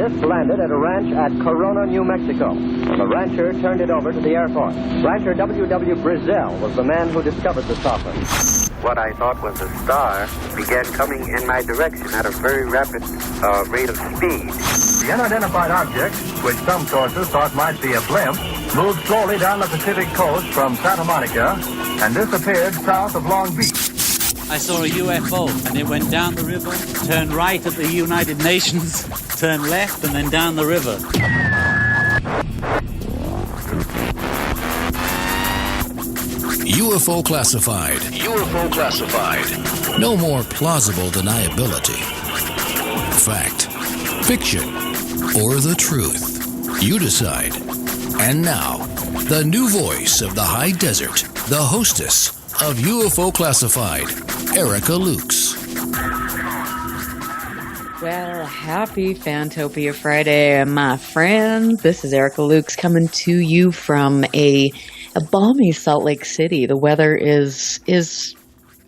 scientists landed at a ranch at Corona, New Mexico. The rancher turned it over to the Air Force. Rancher W.W. Brazil was the man who discovered the saucer. What I thought was a star began coming in my direction at a very rapid rate of speed. The unidentified object, which some sources thought might be a blimp, moved slowly down the Pacific coast from Santa Monica and disappeared south of Long Beach. I saw a UFO, and it went down the river, turned right at the United Nations, turned left, and then down the river. UFO Classified. UFO Classified. No more plausible deniability. Fact, fiction, or the truth. You decide. And now, the new voice of the high desert, the hostess of UFO Classified, Erica Lukes. Well, happy Fantopia Friday, my friends. This is Erica Lukes coming to you from a balmy Salt Lake City. The weather is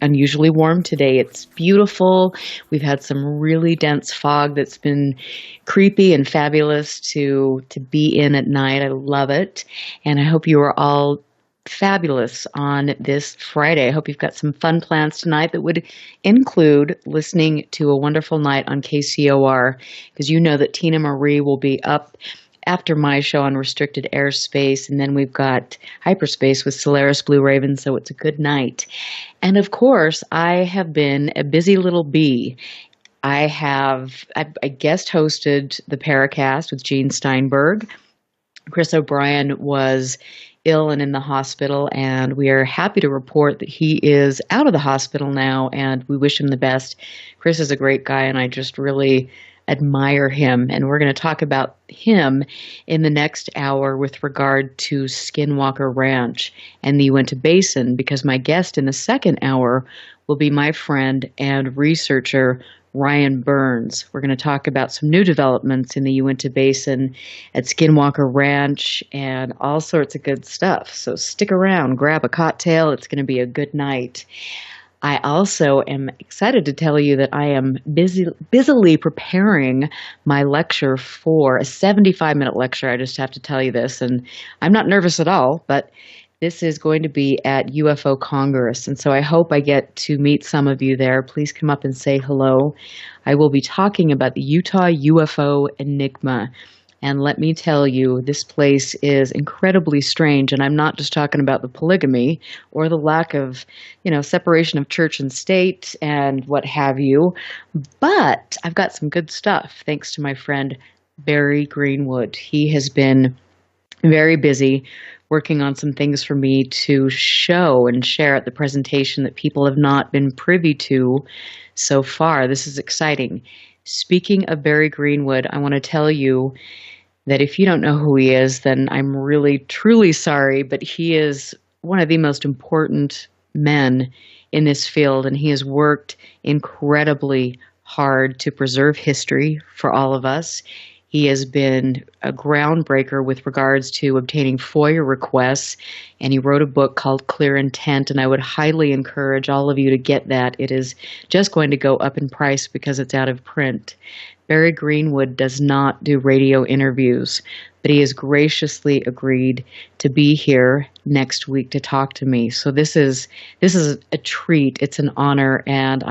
unusually warm today. It's beautiful. We've had some really dense fog that's been creepy and fabulous to be in at night. I love it. And I hope you are all fabulous on this Friday. I hope you've got some fun plans tonight that would include listening to a wonderful night on KCOR, because you know that Tina Marie will be up after my show on restricted airspace, and then we've got hyperspace with Solaris Blue Raven, so it's a good night. And of course, I have been a busy little bee. I guest hosted the Paracast with Gene Steinberg. Chris O'Brien was ill and in the hospital, and we are happy to report that he is out of the hospital now, and we wish him the best. Chris is a great guy, and I just really admire him, and we're going to talk about him in the next hour with regard to Skinwalker Ranch and the Uinta Basin, because my guest in the second hour will be my friend and researcher Ryan Burns. We're going to talk about some new developments in the Uinta Basin at Skinwalker Ranch and all sorts of good stuff. So stick around, grab a cocktail. It's going to be a good night. I also am excited to tell you that I am busily preparing my lecture for a 75-minute lecture. I just have to tell you this, and I'm not nervous at all, but this is going to be at UFO Congress, and so I hope I get to meet some of you there. Please come up and say hello. I will be talking about the Utah UFO Enigma. And let me tell you, this place is incredibly strange. And I'm not just talking about the polygamy or the lack of, separation of church and state and what have you. But I've got some good stuff, thanks to my friend Barry Greenwood. He has been very busy working on some things for me to show and share at the presentation that people have not been privy to so far. This is exciting. Speaking of Barry Greenwood, I want to tell you that if you don't know who he is, then I'm really, truly sorry, but he is one of the most important men in this field, and he has worked incredibly hard to preserve history for all of us. He has been a groundbreaker with regards to obtaining FOIA requests, and he wrote a book called Clear Intent, and I would highly encourage all of you to get that. It is just going to go up in price because it's out of print. Barry Greenwood does not do radio interviews, but he has graciously agreed to be here next week to talk to me. So this is a treat. It's an honor, and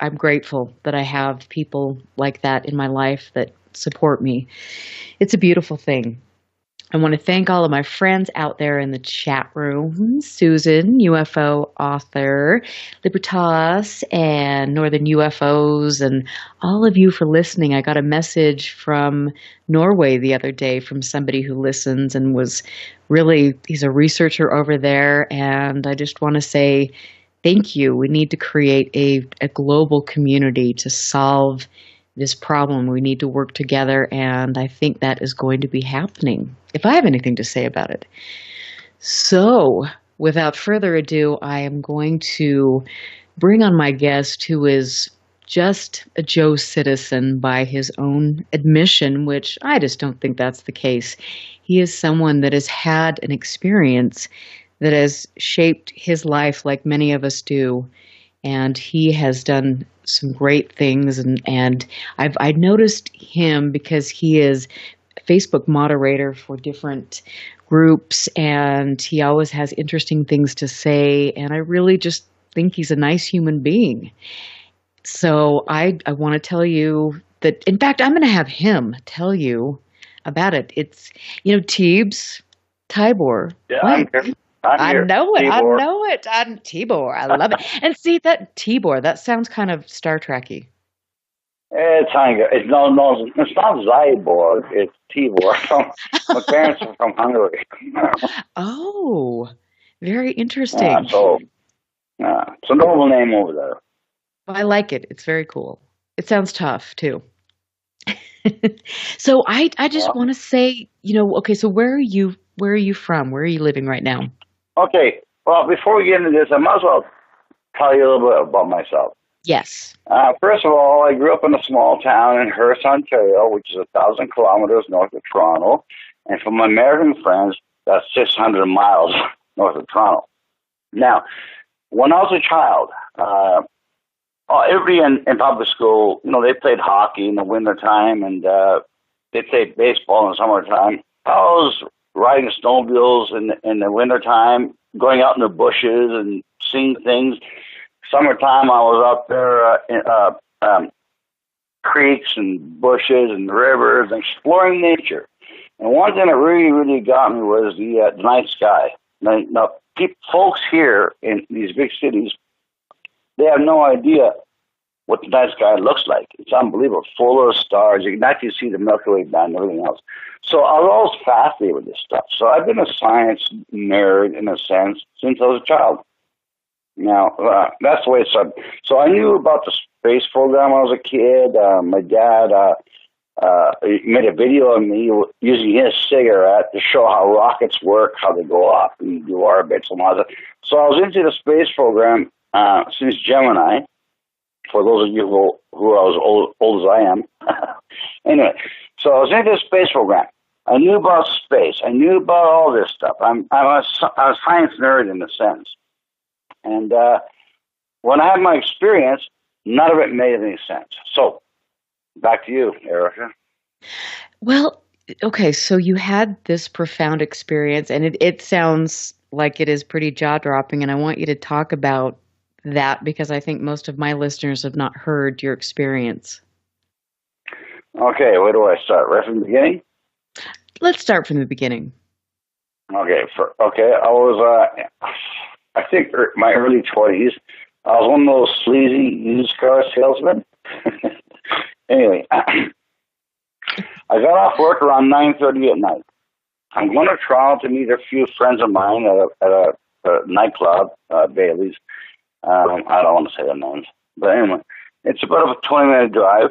I'm grateful that I have people like that in my life that support me. It's a beautiful thing. I want to thank all of my friends out there in the chat room. Susan, UFO author, Libertas, and Northern UFOs, and all of you for listening. I got a message from Norway the other day from somebody who listens and he's a researcher over there, and I just want to say thank you. We need to create a global community to solve this problem. We need to work together, and I think that is going to be happening, if I have anything to say about it. So, without further ado, I am going to bring on my guest, who is just a Joe citizen by his own admission, which I just don't think that's the case. He is someone that has had an experience that has shaped his life like many of us do. and he has done some great things. And I noticed him because he is a Facebook moderator for different groups, and he always has interesting things to say. And I really just think he's a nice human being. So I want to tell you that, in fact, I'm going to have him tell you about it. It's, Tibor. Yeah, What? I'm here. I know it. Tibor. I know it. I'm Tibor. I love it. And see, that Tibor, that sounds kind of Star Trek-y. It's it's not Zyborg. It's Tibor. My parents are from Hungary. Oh, very interesting. So it's a noble name over there. I like it. It's very cool. It sounds tough too. So I just want to say, okay, so where are you from? Where are you living right now? Okay. Well, before we get into this, I might as well tell you a little bit about myself. Yes. First of all, I grew up in a small town in Hearst, Ontario, which is 1,000 kilometers north of Toronto. And for my American friends, that's 600 miles north of Toronto. Now, when I was a child, everybody in public school, they played hockey in the wintertime, and they played baseball in the summertime. I was riding snowmobiles in the wintertime, going out in the bushes and seeing things. Summertime, I was out there in creeks and bushes and rivers, exploring nature. And one thing that really, really got me was the night sky. Now, folks here in these big cities, they have no idea what the night sky looks like. It's unbelievable, full of stars. You can actually see the Milky Way band and everything else. So I was always fascinated with this stuff. So I've been a science nerd, in a sense, since I was a child. Now, that's the way it started. So I knew about the space program when I was a kid. My dad made a video of me using his cigarette to show how rockets work, how they go up and do orbits and all that. So I was into the space program since Gemini, for those of you who are as old as I am. Anyway, so I was into the space program. I knew about space. I knew about all this stuff. I'm a science nerd in a sense. And when I had my experience, none of it made any sense. So, back to you, Erica. Well, okay, so you had this profound experience, and it sounds like it is pretty jaw-dropping, and I want you to talk about that because I think most of my listeners have not heard your experience. Okay, where do I start? Right from the beginning? Let's start from the beginning. Okay, I was, I think my early 20s. I was one of those sleazy used car salesmen. Anyway, I got off work around 9:30 at night. I'm going to Toronto to meet a few friends of mine at a nightclub, Bailey's. I don't want to say their names. But anyway, it's about a 20-minute drive.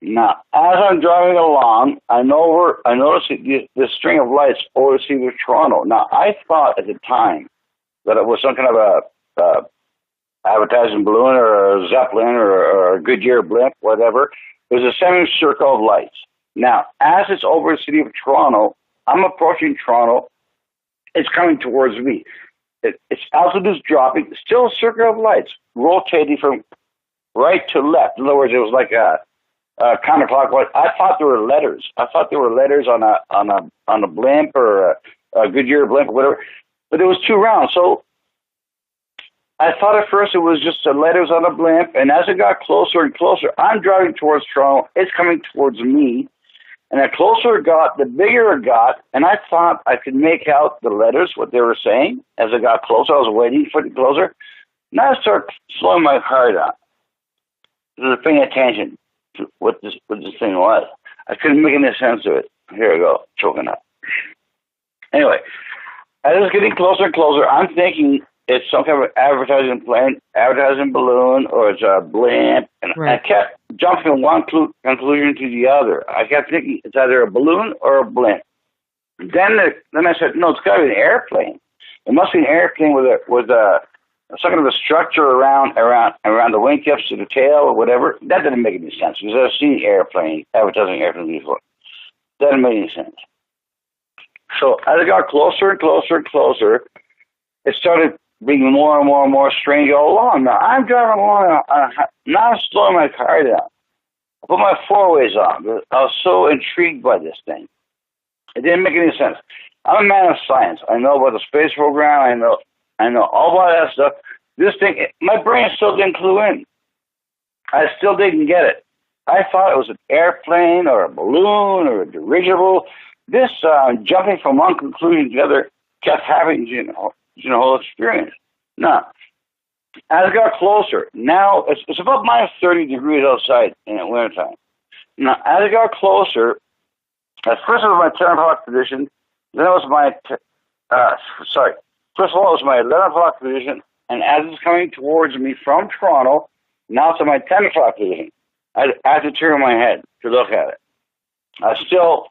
Now, as I'm driving along, I noticed this string of lights over the city of Toronto. Now, I thought at the time that it was some kind of a advertising balloon or a Zeppelin or a Goodyear blimp, whatever. There's a semicircle of lights. Now, as it's over the city of Toronto, I'm approaching Toronto. It's coming towards me. Its altitude is dropping. Still a circle of lights rotating from right to left. In other words, it was like a counterclockwise. I thought there were letters. I thought there were letters on a blimp or a Goodyear blimp or whatever. But it was too round. So I thought at first it was just the letters on a blimp. And as it got closer and closer, I'm driving towards Toronto. It's coming towards me. And the closer it got, the bigger it got. And I thought I could make out the letters, what they were saying. As it got closer, I was waiting for it closer. Now I started slowing my car down. I was paying attention to what this thing was. I couldn't make any sense of it. Here I go, choking up. Anyway, as it's getting closer and closer, I'm thinking it's some kind of advertising balloon, or it's a blimp. And right. I kept jumping from one conclusion to the other. I kept thinking it's either a balloon or a blimp. Then I said, no, it's got to be an airplane. It must be an airplane with some kind of a structure around the wingtips to the tail or whatever. That didn't make any sense because I've seen advertising airplanes before. That didn't make any sense. So as it got closer and closer and closer, it started being more and more and more strange all along. Now, I'm driving along, now I'm slowing my car down. I put my four-ways on. I was so intrigued by this thing. It didn't make any sense. I'm a man of science. I know about the space program. I know all about that stuff. This thing, my brain still didn't clue in. I still didn't get it. I thought it was an airplane or a balloon or a dirigible. This jumping from one conclusion to the other kept happening during the whole experience. Now, as I got closer, now it's about minus 30 degrees outside in the wintertime. Now, as I got closer, at first it was my 10 o'clock position, then it was my, first of all it was my 11 o'clock position, and as it's coming towards me from Toronto, now it's at my 10 o'clock position. I had to turn my head to look at it. I still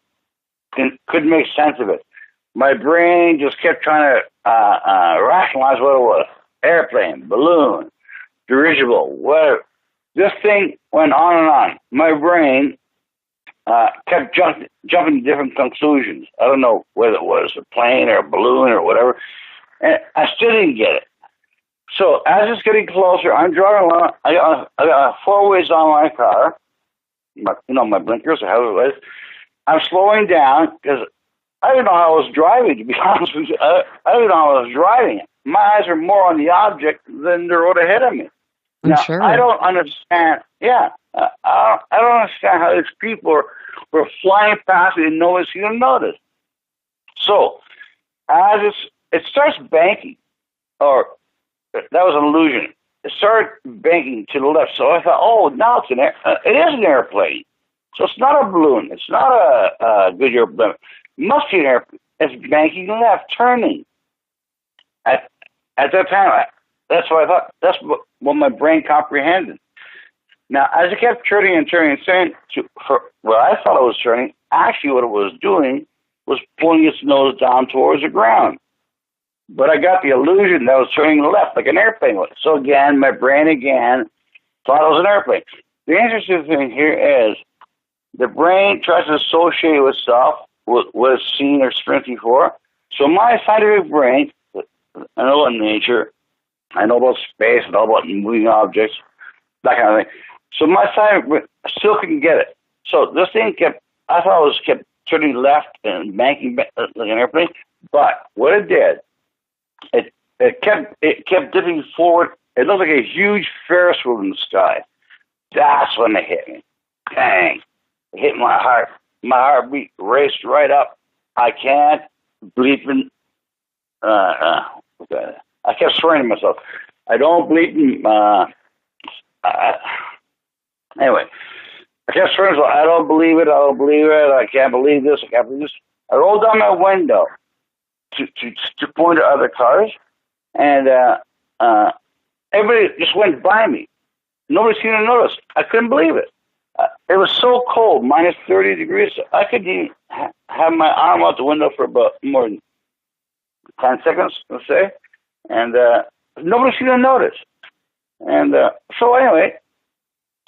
couldn't make sense of it. My brain just kept trying to rationalize what it was. Airplane, balloon, dirigible, whatever. This thing went on and on. My brain kept jumping to different conclusions. I don't know whether it was a plane or a balloon or whatever. And I still didn't get it. So as it's getting closer, I'm driving along. I got four-ways on my car. My blinkers, or how it was. I'm slowing down because I didn't know how I was driving, to be honest with you. I didn't know how I was driving it. My eyes are more on the object than the road ahead of me. Now, sure. I don't understand. Yeah, I don't understand how these people were flying past me and nobody's going to notice. So, as it starts banking, or that was an illusion. It started banking to the left. So I thought, oh, now it is an airplane. So it's not a balloon. It's not a Goodyear balloon. It must be an airplane. It's banking left, turning. At that time, that's what I thought. That's what my brain comprehended. Now, as it kept turning and turning and turning, for what I thought it was turning, actually what it was doing was pulling its nose down towards the ground. But I got the illusion that it was turning left like an airplane would. So again, my brain thought it was an airplane. The interesting thing here is the brain tries to associate with stuff what it's seen or experienced before. So my scientific brain, I know about nature, I know about space, I know about moving objects, that kind of thing. So my scientific brain still couldn't get it. So this thing I thought it kept turning left and banking like an airplane. But what it did, it kept dipping forward. It looked like a huge Ferris wheel in the sky. That's when it hit me. Bang! It hit my heart. My heartbeat raced right up. I can't bleeping. I kept swearing to myself. I don't bleeping. Anyway, I kept swearing to myself. I don't believe it. I don't believe it. I can't believe this. I can't believe this. I rolled down my window to point at other cars, and everybody just went by me. Nobody seemed to notice. I couldn't believe it. It was so cold, minus 30 degrees. I couldn't have my arm out the window for about more than 10 seconds, let's say, and nobody seemed to notice. And so anyway,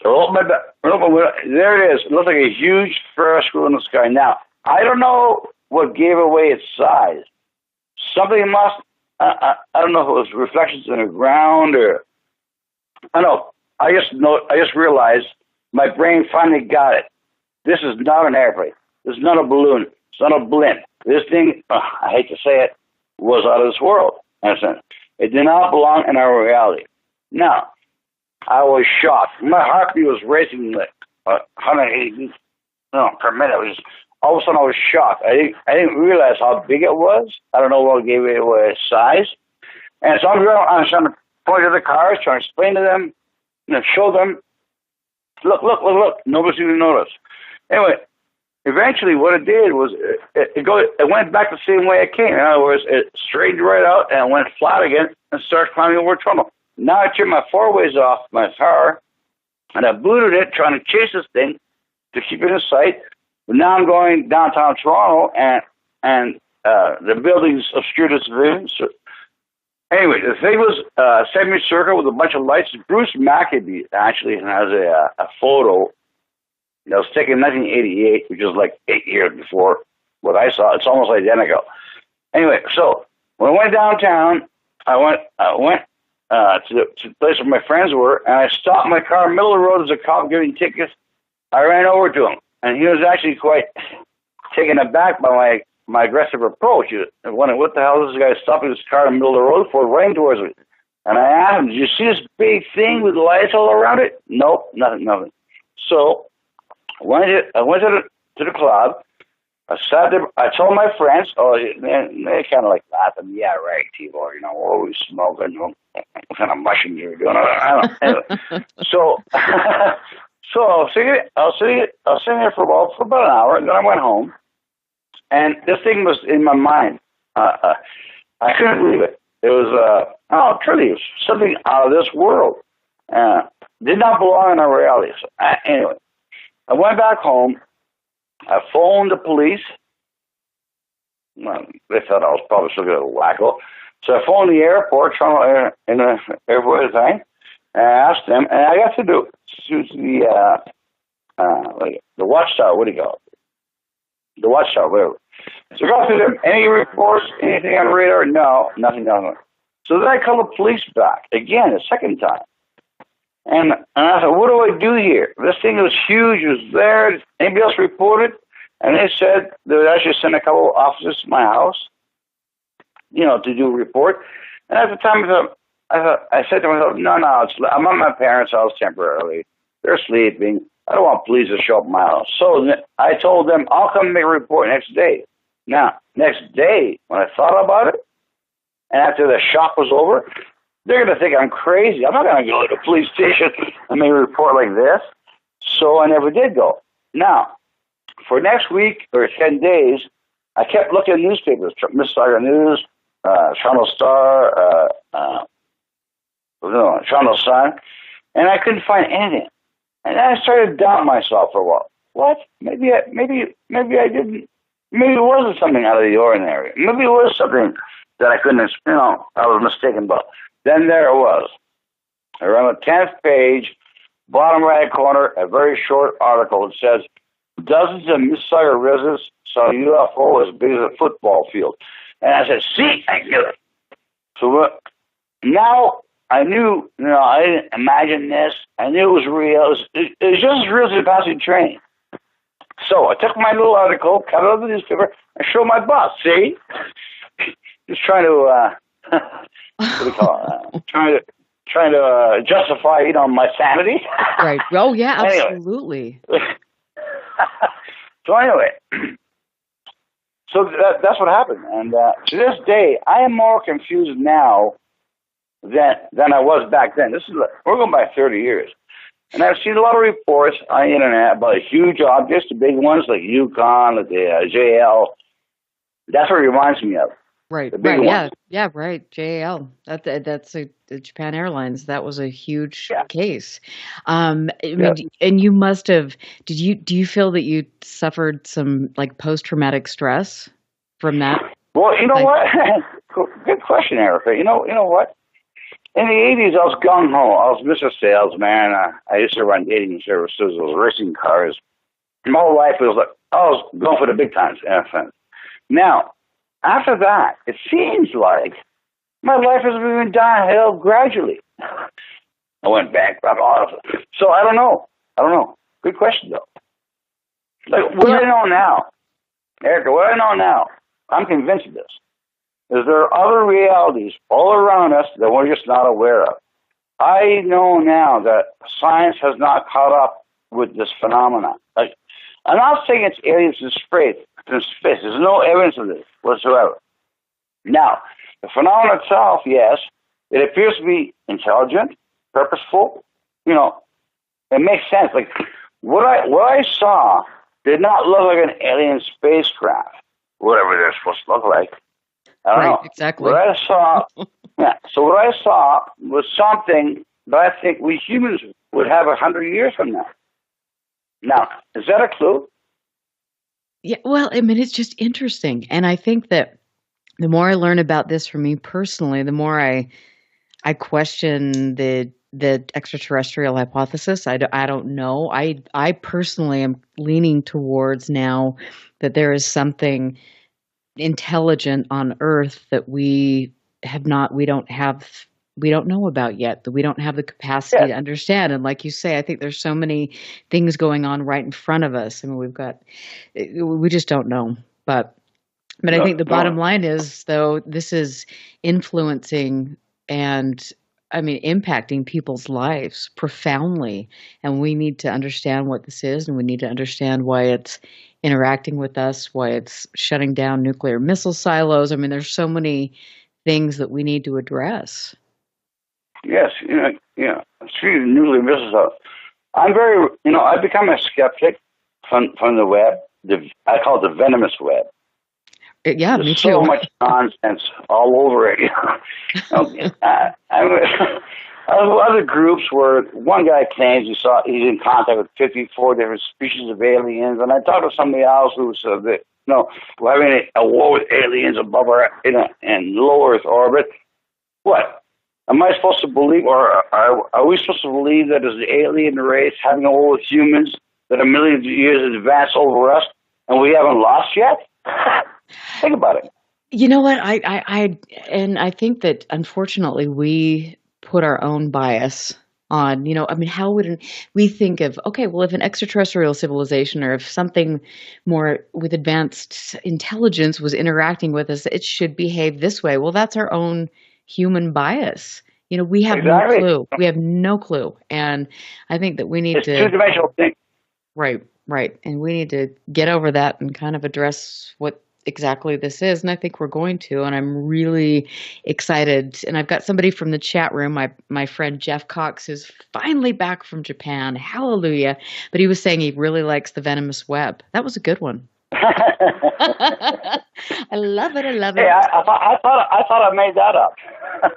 I rolled my window. There it is. It looked like a huge Ferris wheel in the sky. Now, I don't know what gave away its size. Something must, I don't know if it was reflections in the ground or, I don't know. I just realized my brain finally got it. This is not an airplane. This is not a balloon. It's not a blimp. This thing, I hate to say it, was out of this world. It did not belong in our reality. Now, I was shocked. My heartbeat was racing like 180 beats per minute. It was just, all of a sudden I was shocked. I didn't realize how big it was. I don't know what gave it away size. And so I'm trying to point to the cars, trying to explain to them, show them, look. Nobody seemed to notice. Anyway, eventually what it did was it went back the same way it came. In other words, it straightened right out and went flat again and started climbing over Toronto. Now I turned my four-ways off my car and I booted it, trying to chase this thing to keep it in sight. But now I'm going downtown Toronto and the buildings obscured its vision. So anyway, the thing was semicircle with a bunch of lights. Bruce Maccabee actually has a photo that was taken in 1988, which is like 8 years before what I saw. It's almost identical. Anyway, so when I went downtown, went to the place where my friends were, and I stopped my car in the middle of the road as a cop giving tickets. I ran over to him, and he was actually quite taken aback by my aggressive approach. He wondering, what the hell is this guy stopping his car in the middle of the road for, running towards me? And I asked him, did you see this big thing with lights all around it? Nope, nothing. So I went to the club. I sat there. I told my friends, and they kind of like laughed at me. Yeah, right, Tibor. You know, we're always smoking. You know, what kind of mushrooms you're doing? I don't know. Anyway, so I was sitting there for about an hour, and then I went home. And this thing was in my mind. I couldn't believe it. It was truly, it was something out of this world. Did not belong in our reality. So, anyway, I went back home. I phoned the police. Well, they thought I was probably still a wacko. So I phoned the airport, in the airport thing, and I asked them, and I got to do the watchtower. What do you call it? The watchtower, whatever. So I got to them. Any reports? Anything on the radar? No, nothing. So then I called the police back again, a second time. And I said, what do I do here? This thing was huge. It was there. Anybody else reported? And they said they would actually send a couple of officers to my house, to do a report. And at the time, I said to myself, no, I'm at my parents' house temporarily. They're sleeping. I don't want police to show up at my house. So I told them, I'll come make a report next day. Now, next day, when I thought about it, and after the shock was over, they're going to think I'm crazy. I'm not going to go to the police station and make a report like this. So I never did go. Now, for next week or 10 days, I kept looking at newspapers, Mississauga News, Toronto Star, Toronto Sun, and I couldn't find anything. And then I started doubting myself for a while. What? Maybe I didn't. Maybe it wasn't something out of the ordinary. Maybe it was something that I couldn't, I was mistaken about. Then there it was. Around the 10th page, bottom right corner, a very short article. It says, dozens of Mississauga residents saw a UFO as big as a football field. And I said, see, I knew it. So now I knew, I didn't imagine this. I knew it was real. It was just as real as a passing train. So I took my little article, cut it out of the newspaper, and showed my boss. See? Just trying to, what do you call it? Trying to justify, my sanity. Right. Oh, yeah, absolutely. So anyway, that's what happened. And to this day, I am more confused now than I was back then. We're going back 30 years. And I've seen a lot of reports on the internet about huge objects, the big ones like Yukon, like the JL. That's what it reminds me of. Right. The big ones. Yeah. Right. JL. That's the Japan Airlines. That was a huge case. And you must have. Do you feel that you suffered some post-traumatic stress from that? Well, you know what? Good question, Erica. You know what? In the 80s, I was gung ho. I was Mr. Salesman. I used to run dating services. I was racing cars. My whole life was I was going for the big times. Now, after that, it seems like my life has been downhill gradually. I went bankrupt. So I don't know. Good question, though. What do I know now? Erica, what do I know now? I'm convinced of this. Is there are other realities all around us that we're just not aware of. I know now that science has not caught up with this phenomenon. I'm not saying it's aliens in space. There's no evidence of this whatsoever. Now, the phenomenon itself, yes, it appears to be intelligent, purposeful. It makes sense. What I saw did not look like an alien spacecraft, whatever they're supposed to look like. I don't know. Exactly. What I saw, So what I saw was something that I think we humans would have 100 years from now. Now, is that a clue? Yeah. Well, it's just interesting, and I think that the more I learn about this for me personally, the more I question the extraterrestrial hypothesis. I don't know. I personally am leaning towards now that there is something intelligent on Earth that we we don't know about yet, that we don't have the capacity to understand. And like you say, I think there's so many things going on right in front of us. I mean, we just don't know. But I think the bottom line is, though, this is influencing and, I mean, impacting people's lives profoundly. And we need to understand what this is, and we need to understand why it's interacting with us, why it's shutting down nuclear missile silos. I mean, there's so many things that we need to address. Yes, speaking of nuclear missiles, I'm very, I've become a skeptic from the web. I call it the venomous web. Yeah, There's me too. so much nonsense all over it. Other groups where one guy claims he's in contact with 54 different species of aliens, and I talked to somebody else who said that, we're having a war with aliens above our, in low Earth orbit. What? Am I supposed to believe, or are we supposed to believe that there's the alien race having a war with humans that are millions of years in advance over us, and we haven't lost yet? Think about it. You know what? I think that unfortunately we put our own bias on, how would we think of, okay, well, if an extraterrestrial civilization or if something more with advanced intelligence was interacting with us, it should behave this way. Well, that's our own human bias. We have no clue. We have no clue. And I think that we need to... It's two-dimensional thing. Right. And we need to get over that and kind of address what exactly this is. And I think we're going to. And I'm really excited. And I've got somebody from the chat room, my friend Jeff Cox, who's finally back from Japan. Hallelujah. But he was saying he really likes the venomous web. That was a good one. I love it. Hey, I thought I made that up.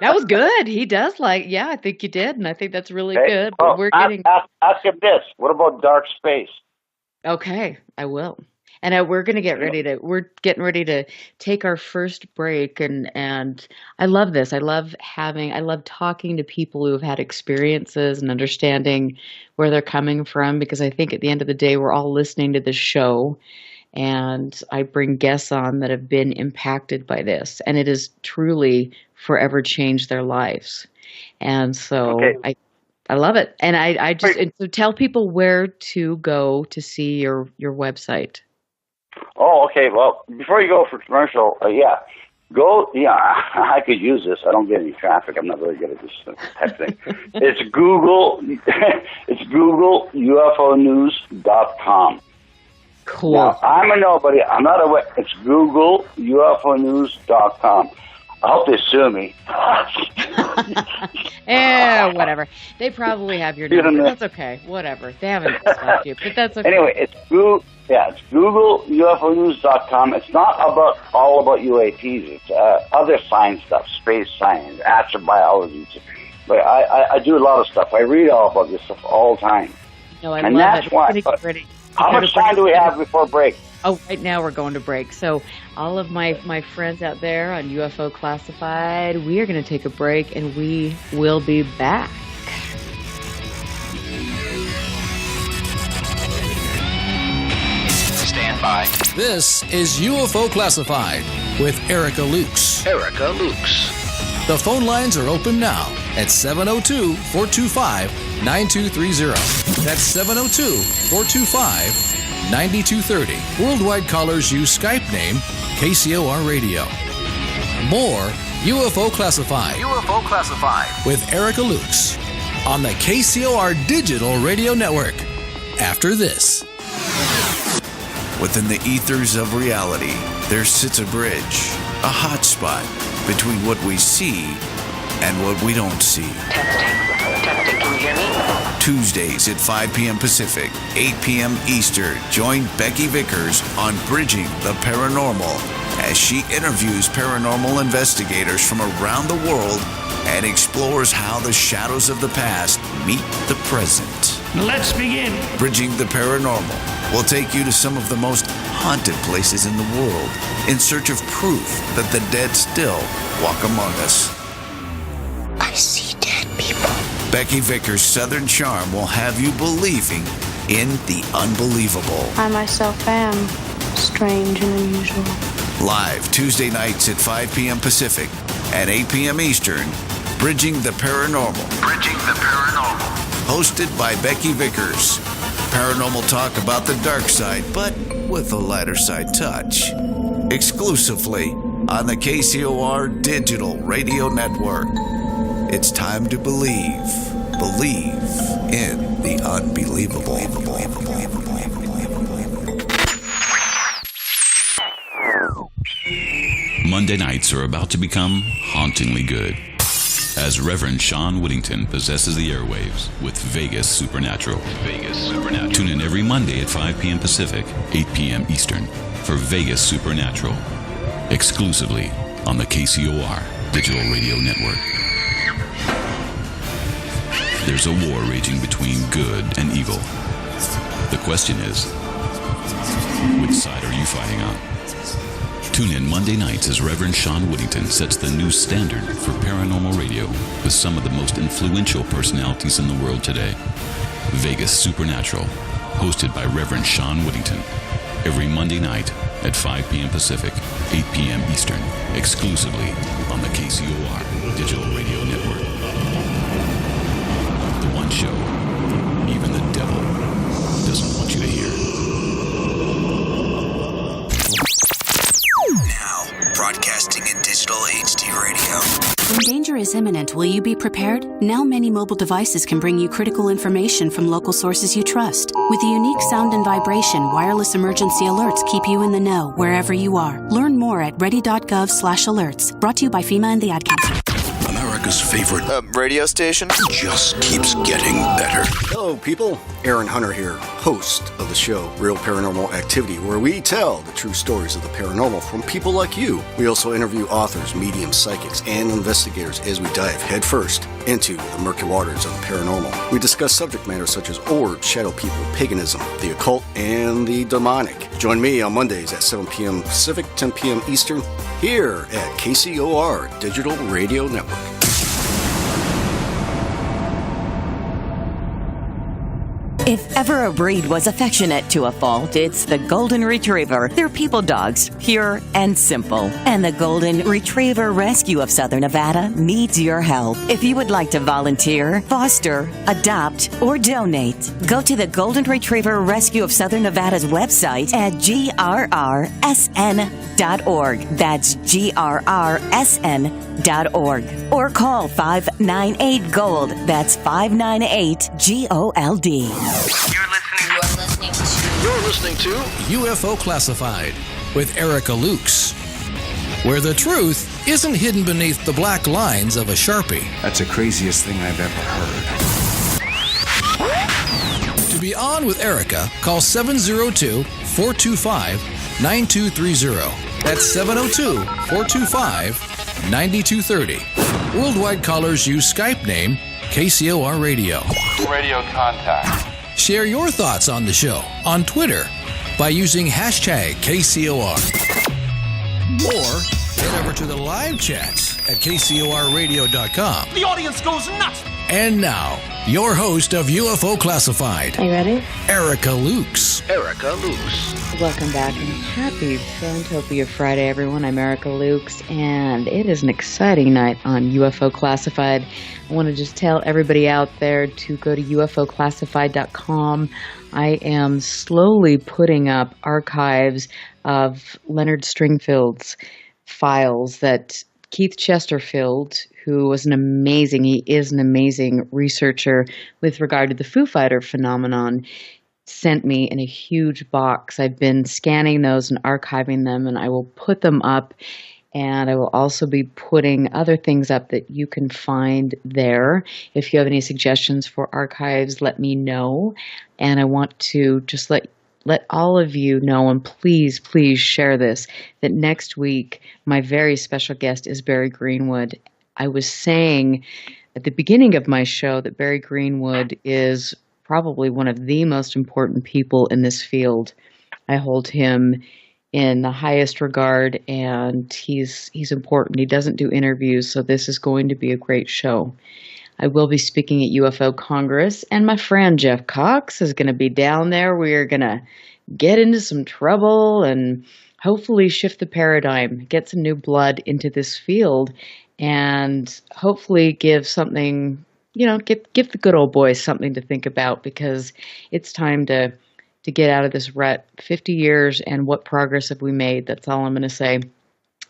That was good. He does I think you did, and I think that's really good. But ask him this: what about dark space? Okay, I will. And we're going to we're getting ready to take our first break, and I love this. I love talking to people who have had experiences and understanding where they're coming from, because I think at the end of the day, we're all listening to this show. And I bring guests on that have been impacted by this, and it has truly forever changed their lives. And so I love it. And I just so tell people where to go to see your website. Oh, okay. Well, before you go for commercial, go. Yeah, I could use this. I don't get any traffic. I'm not very good at this type of thing. It's Google. It's Google UFOnews.com. Cool. Now, I'm a nobody. I'm not a. It's Google UFOnews.com. I hope they sue me. Whatever. They probably have your number. That's okay. Whatever. They haven't stopped you, but that's okay. Anyway, it's Google UFOnews.com. It's not all about UAPs. It's other science stuff, space science, astrobiology. But I do a lot of stuff. I read all about this stuff all the time. No, I love it. Why. How much time do we have before break? Oh, right now we're going to break. So all of my friends out there on UFO Classified, we are going to take a break, and we will be back. Stand by. This is UFO Classified with Erica Lukes. The phone lines are open now at 702-425-9230. That's 702-425-9230. Worldwide callers use Skype name KCOR Radio. More UFO Classified with Erica Lukes on the KCOR Digital Radio Network. After this. Within the ethers of reality, there sits a bridge, a hot spot between what we see and what we don't see. Testing, can you hear me? Tuesdays at 5 p.m. Pacific, 8 p.m. Eastern, join Becky Vickers on Bridging the Paranormal as she interviews paranormal investigators from around the world and explores how the shadows of the past meet the present. Let's begin. Bridging the Paranormal will take you to some of the most haunted places in the world in search of proof that the dead still walk among us. I see dead people. Becky Vickers' Southern charm will have you believing in the unbelievable. I myself am strange and unusual. Live Tuesday nights at 5 p.m. Pacific, At 8 p.m. Eastern, Bridging the Paranormal. Bridging the Paranormal. Hosted by Becky Vickers. Paranormal talk about the dark side, but with a lighter side touch. Exclusively on the KCOR Digital Radio Network. It's time to believe. Believe in the unbelievable. Monday nights are about to become hauntingly good, as Reverend Sean Whittington possesses the airwaves with Vegas Supernatural. Tune in every Monday at 5 p.m. Pacific, 8 p.m. Eastern for Vegas Supernatural, exclusively on the KCOR Digital Radio Network. There's a war raging between good and evil. The question is, which side are you fighting on? Tune in Monday nights as Reverend Sean Whittington sets the new standard for paranormal radio with some of the most influential personalities in the world today. Vegas Supernatural, hosted by Reverend Sean Whittington, every Monday night at 5 p.m. Pacific, 8 p.m. Eastern, exclusively on the KCOR Digital Radio Network. The one show even the devil doesn't want you to hear. Now, broadcasting in digital HD radio. When danger is imminent, will you be prepared? Now many mobile devices can bring you critical information from local sources you trust. With the unique sound and vibration, wireless emergency alerts keep you in the know wherever you are. Learn more at ready.gov/alerts. Brought to you by FEMA and the Ad Council. America's favorite radio station just keeps getting better. Hello, people. Aaron Hunter here, host of the show Real Paranormal Activity, where we tell the true stories of the paranormal from people like you. We also interview authors, mediums, psychics, and investigators as we dive headfirst into the murky waters of the paranormal. We discuss subject matters such as orbs, shadow people, paganism, the occult, and the demonic. Join me on Mondays at 7 p.m. Pacific, 10 p.m. Eastern, here at KCOR Digital Radio Network. If ever a breed was affectionate to a fault, it's the Golden Retriever. They're people dogs, pure and simple. And the Golden Retriever Rescue of Southern Nevada needs your help. If you would like to volunteer, foster, adopt, or donate, go to the Golden Retriever Rescue of Southern Nevada's website at grrsn.org. That's grrsn.org. Or call 598-GOLD. That's 598-GOLD. You're listening to UFO Classified with Erica Lukes, where the truth isn't hidden beneath the black lines of a Sharpie. That's the craziest thing I've ever heard. To be on with Erica, call 702-425-9230. That's 702-425-9230. Worldwide callers use Skype name KCOR Radio. Radio contact. Share your thoughts on the show on Twitter by using hashtag KCOR. Or head over to the live chats at KCORradio.com. The audience goes nuts! And now, your host of UFO Classified. Are you ready? Erica Lukes. Erica Lukes. Welcome back and happy Fantopia Friday, everyone. I'm Erica Lukes, and it is an exciting night on UFO Classified. I want to just tell everybody out there to go to UFOclassified.com. I am slowly putting up archives of Leonard Stringfield's files that Keith Chesterfield, who is an amazing researcher with regard to the Foo Fighter phenomenon, sent me in a huge box. I've been scanning those and archiving them, and I will put them up. And I will also be putting other things up that you can find there. If you have any suggestions for archives, let me know. And I want to just let all of you know, and please share this, that next week my very special guest is Barry Greenwood. I was saying at the beginning of my show that Barry Greenwood is probably one of the most important people in this field. I hold him in the highest regard, and he's important. He doesn't do interviews, so this is going to be a great show. I will be speaking at UFO Congress, and my friend Jeff Cox is going to be down there. We are going to get into some trouble and hopefully shift the paradigm, get some new blood into this field, and hopefully give something, give the good old boys something to think about, because it's time to get out of this rut. 50 years, and what progress have we made? That's all I'm going to say.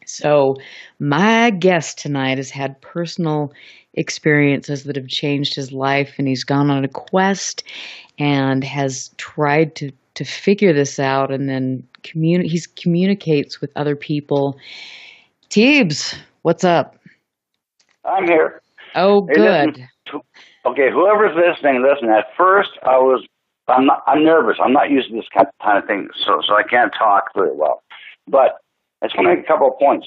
So my guest tonight has had personal experiences that have changed his life, and he's gone on a quest and has tried to figure this out, and then he communicates with other people. Teebs, what's up? I'm here. Oh, Hey, good. Okay, whoever's listening, listen. At first, I'm nervous. I'm not used to this kind of thing, so I can't talk very well. But I just want to make a couple of points.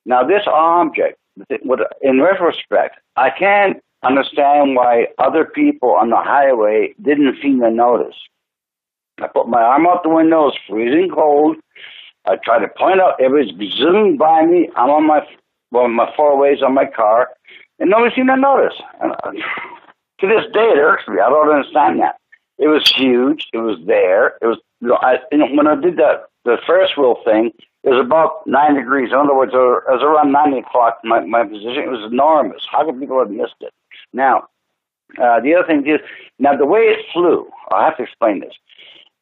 Now, this object, in retrospect, I can't understand why other people on the highway didn't seem to notice. I put my arm out the window, it's freezing cold. I try to point out, everybody's zooming by me. I'm on my four ways on my car, and nobody seemed to notice. And, to this day, it irks me. I don't understand that. It was huge. It was there. It was, when I did the Ferris wheel thing, it was about 9 degrees. In other words, it was around 9 o'clock, my position. It was enormous. How could people have missed it? Now, the other thing is, now the way it flew, I have to explain this.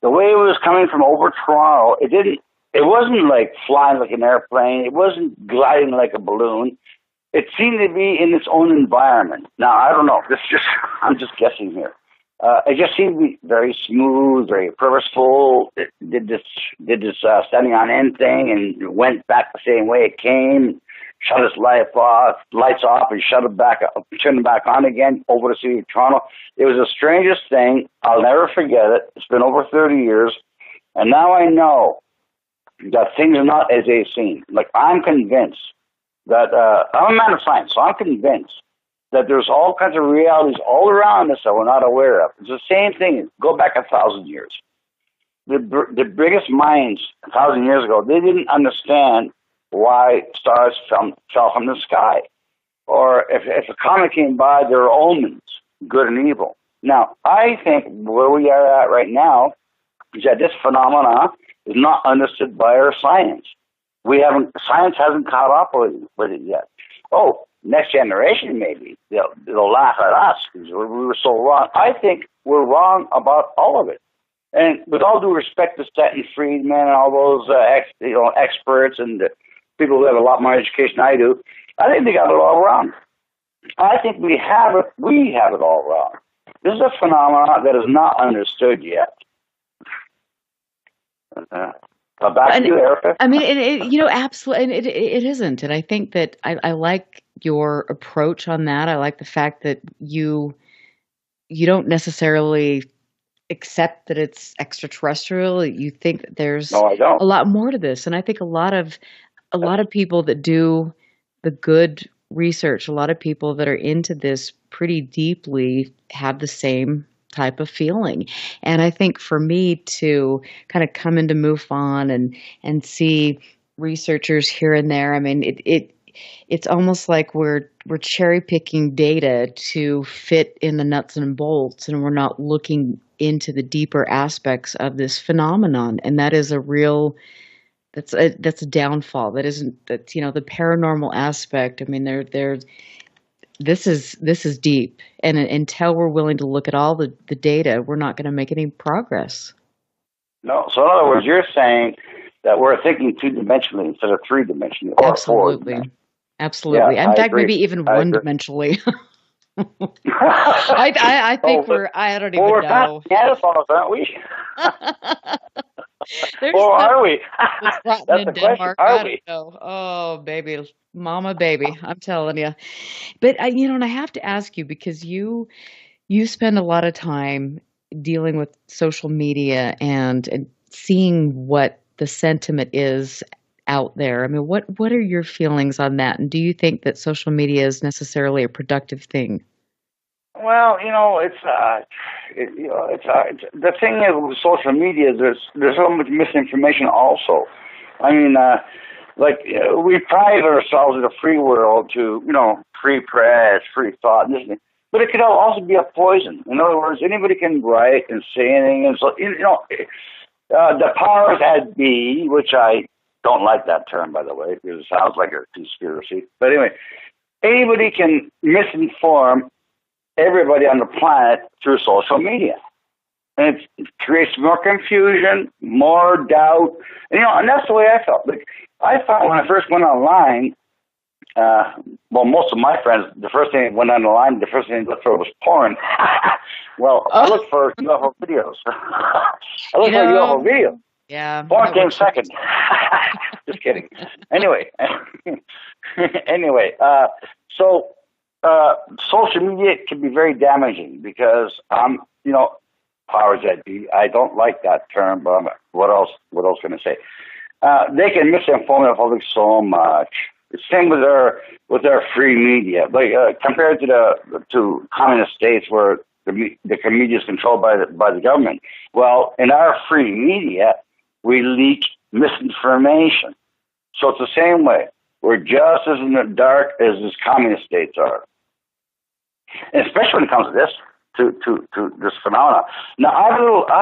The way it was coming from over Toronto, it wasn't like flying like an airplane. It wasn't gliding like a balloon. It seemed to be in its own environment. Now, I don't know. I'm just guessing here. It just seemed to be very smooth, very purposeful. It did this standing on end thing, and it went back the same way it came, shut its lights off, and shut it back up, turn it back on again over the city of Toronto. It was the strangest thing. I'll never forget it. It's been over 30 years, and now I know that things are not as they seem. Like, I'm convinced that I'm a man of science, so I'm convinced that there's all kinds of realities all around us that we're not aware of. It's the same thing. Go back 1,000 years. The biggest minds 1,000 years ago, they didn't understand why stars fell from the sky. Or if a comet came by, there are omens, good and evil. Now, I think where we are at right now is that this phenomena is not understood by our science. Science hasn't caught up with it yet. Oh, next generation, maybe they'll laugh at us because we were so wrong. I think we're wrong about all of it. And with all due respect to Stanton Friedman and all those experts and the people who have a lot more education than I do, I think they got it all wrong. I think we have it all wrong. This is a phenomenon that is not understood yet. Back to you, Erica. I mean, absolutely, and it isn't. And I think that I like your approach on that. I like the fact that you don't necessarily accept that it's extraterrestrial. You think that there's a lot more to this, and I think a lot of people that do the good research, a lot of people that are into this pretty deeply, have the same type of feeling. And I think for me to kind of come into MUFON and see researchers here and there, I mean, it's almost like we're cherry picking data to fit in the nuts and bolts, and we're not looking into the deeper aspects of this phenomenon. And that is that's a downfall. That's the paranormal aspect. I mean, this is deep, and until we're willing to look at all the data, we're not going to make any progress. No, so in other words, you're saying that we're thinking two-dimensionally instead of three-dimensionally. Absolutely. Absolutely. Yeah, in fact, agree. maybe even one-dimensionally. I think I don't even know. We're not Neanderthals, aren't we? Or are we? That's the Denmark. question. I don't know. Oh, baby, mama, baby, I'm telling you. But and I have to ask you, because you spend a lot of time dealing with social media and seeing what the sentiment is out there. I mean, what are your feelings on that? And do you think that social media is necessarily a productive thing? Well, it's the thing is with social media. There's so much misinformation also. I mean, we pride ourselves in a free world to free press, free thought, and this, but it could also be a poison. In other words, anybody can write and say anything, and so the powers that be, which I don't like that term, by the way, because it sounds like a conspiracy. But anyway, anybody can misinform everybody on the planet through social media. And it creates more confusion, more doubt. And that's the way I felt. Like, I thought when I first went online, most of my friends, the first thing that went on the line, the first thing they looked for was porn. Well, I looked for UFO videos. I looked for UFO videos. Yeah. Porn came second. Just kidding. Anyway, so social media can be very damaging because powers that be. I don't like that term, but what else can I say? They can misinform the public so much. Same with our free media, like compared to communist states where the media is controlled by the government. Well, in our free media, we leak misinformation. So it's the same way. We're just as in the dark as these communist states are, and especially when it comes to this. To this phenomena. Now, I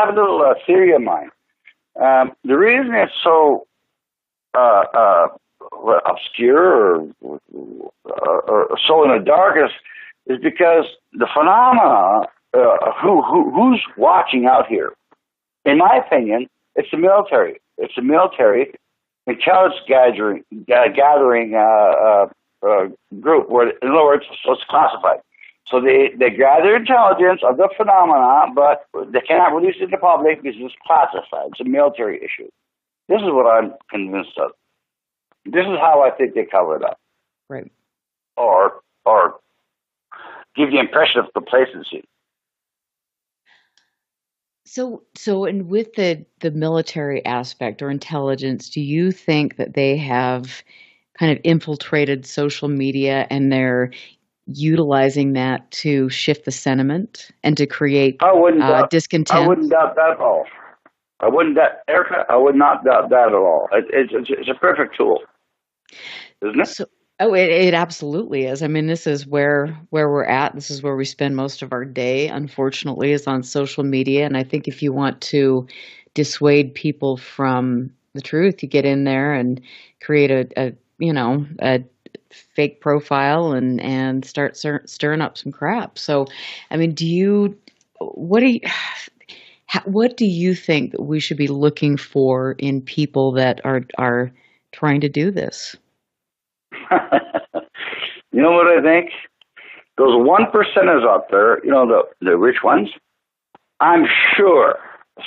have a little theory of mine. The reason it's so obscure or so in the darkest is because the phenomena. Who's watching out here? In my opinion, it's the military. It's the military intelligence gathering group. Where, in other words, it's classified. So they gather intelligence of the phenomena, but they cannot release it to the public because it's classified. It's a military issue. This is what I'm convinced of. This is how I think they cover it up. Right. Or give the impression of complacency. So and with the military aspect or intelligence, do you think that they have kind of infiltrated social media and they're utilizing that to shift the sentiment and to create discontent? I wouldn't doubt that at all. Erica, I would not doubt that at all. It's a perfect tool, isn't it? It absolutely is. I mean, this is where we're at. This is where we spend most of our day, unfortunately, is on social media. And I think if you want to dissuade people from the truth, you get in there and create a fake profile and start stirring up some crap. So, I mean, what do you think that we should be looking for in people that are trying to do this? You know what I think? Those 1%ers out there, the rich ones, I'm sure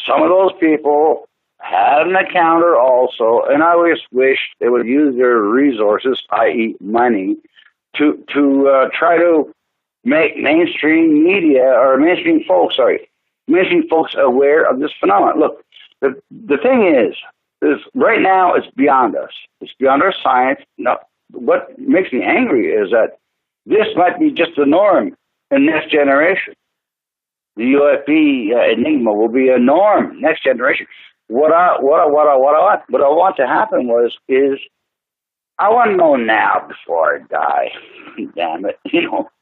some of those people had an encounter also, and I always wish they would use their resources, i.e. money, to try to make mainstream media or mainstream folks aware of this phenomenon. Look, the thing is right now it's beyond us. It's beyond our science. Now, what makes me angry is that this might be just the norm in next generation. The UFO enigma will be a norm next generation. What I want to happen is I want to know now before I die. Damn it,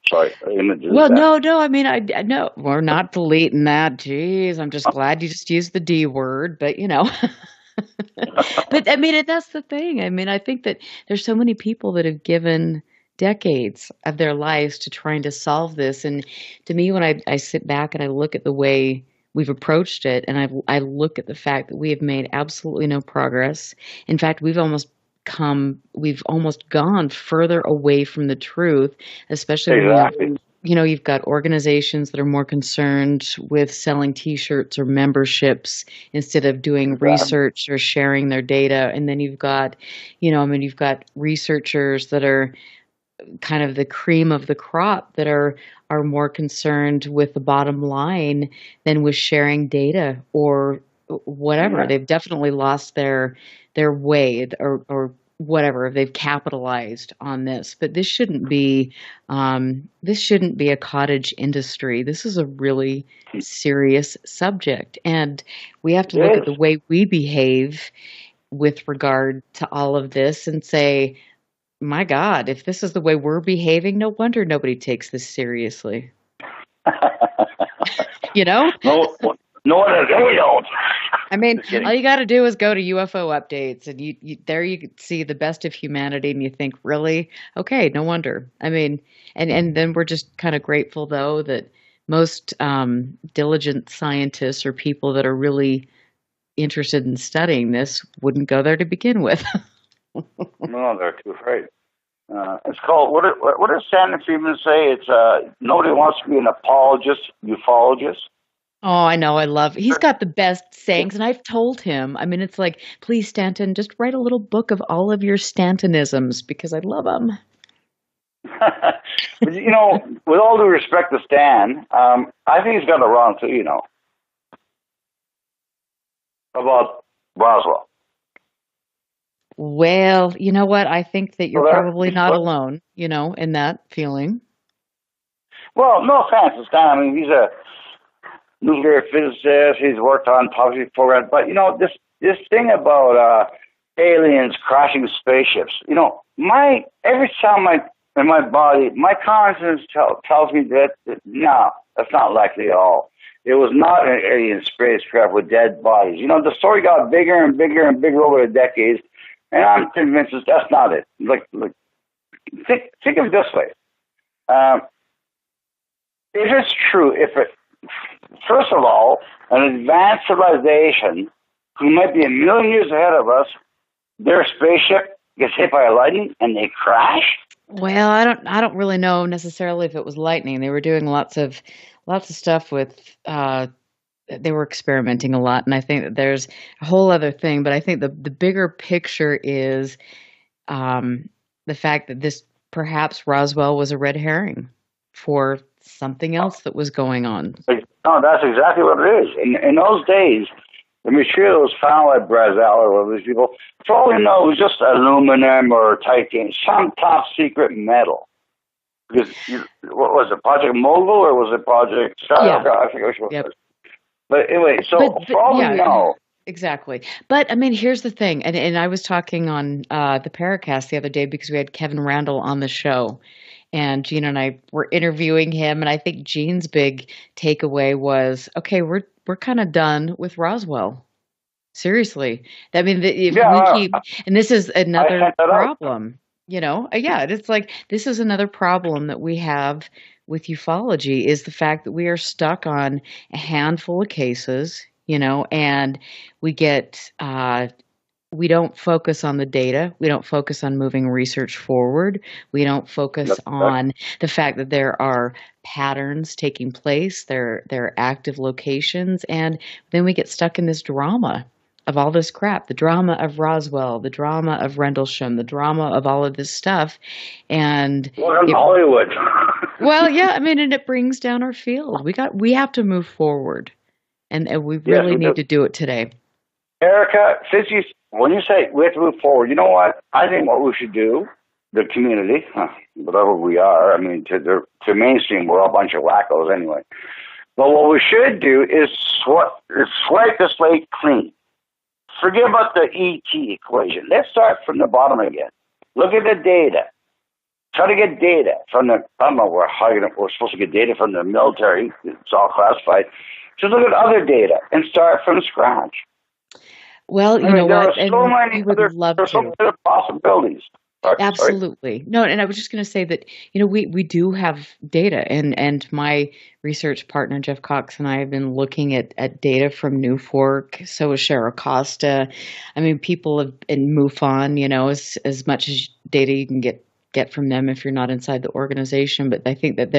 Sorry. No. I mean, no, we're not deleting that. Jeez, I'm just glad you just used the D word, but But I mean, that's the thing. I mean, I think that there's so many people that have given decades of their lives to trying to solve this. And to me, when I sit back and I look at the way we've approached it, and I look at the fact that we have made absolutely no progress. In fact, we've almost gone further away from the truth, especially when you've got organizations that are more concerned with selling T-shirts or memberships instead of doing research or sharing their data. And then you've got, you've got researchers that are kind of the cream of the crop that are more concerned with the bottom line than with sharing data or whatever. Yeah. They've definitely lost their way or whatever. They've capitalized on this, but this shouldn't be a cottage industry. This is a really serious subject, and we have to look at the way we behave with regard to all of this and say, my God, if this is the way we're behaving, no wonder nobody takes this seriously. No, they don't. I mean, Just kidding. all you got to do is go to UFO updates, and you there you could see the best of humanity, and you think, really, okay, no wonder. I mean, and then we're just kind of grateful though that most diligent scientists or people that are really interested in studying this wouldn't go there to begin with. No, they're too afraid. It's called, what does Sandra Friedman say? It's nobody wants to be an apologist, ufologist. Oh, I know. He's got the best sayings, and I've told him. I mean, it's like, please, Stanton, just write a little book of all of your Stantonisms because I love them. But, with all due respect to Stan, I think he's got it wrong too, about Roswell. Well, you know what? I think that you're probably not alone, in that feeling. Well, no offense to Stan. I mean, he's a nuclear physicist. He's worked on top-secret programs. But, this thing about aliens crashing spaceships, every time in my body, my conscience tells me that, no, that's not likely at all. It was not an alien spacecraft with dead bodies. The story got bigger and bigger and bigger over the decades, and I'm convinced that that's not it. Think of it this way. If it's true, first of all, an advanced civilization who might be a million years ahead of us, their spaceship gets hit by a lightning and they crash? Well, I don't really know necessarily if it was lightning. They were doing lots of stuff with they were experimenting a lot, and I think that there's a whole other thing, but I think the bigger picture is the fact that this perhaps Roswell was a red herring for something else that was going on. No, that's exactly what it is. In those days, the material was found by Brazil or one of these people. For all we know, it was just aluminum or titanium, some top secret metal. Because what was it, Project Mogul or was it Project? Yeah. I forget which one it was. But anyway, for all we know. Exactly. But I mean, here's the thing, and I was talking on the Paracast the other day because we had Kevin Randall on the show. And Gene and I were interviewing him, and I think Gene's big takeaway was, okay, we're kind of done with Roswell. Seriously. I mean, if we keep, and this is another problem, it's like, this is another problem that we have with ufology is the fact that we are stuck on a handful of cases, and we get, we don't focus on the data. We don't focus on moving research forward. We don't focus on the fact that there are patterns taking place. There are active locations. And then we get stuck in this drama of all this crap, the drama of Roswell, the drama of Rendlesham, the drama of all of this stuff. And Hollywood. Well, yeah, I mean, and it brings down our field. We have to move forward. And we really need to do it today. Erica, when you say we have to move forward, you know what? I think what we should do, the community, whatever we are, I mean, to mainstream, we're all a bunch of wackos anyway. But what we should do is swipe the slate clean. Forget about the ET equation. Let's start from the bottom again. Look at the data. Try to get data from I don't know, we're supposed to get data from the military. It's all classified. Just look at other data and start from scratch. Well, you know what? There are so many other possibilities. Absolutely. No, and I was just going to say that, we do have data, and my research partner, Jeff Cox, and I have been looking at data from Newfork, so is Cheryl Costa. I mean, people have, in MUFON, as much as data you can get from them if you're not inside the organization, but I think that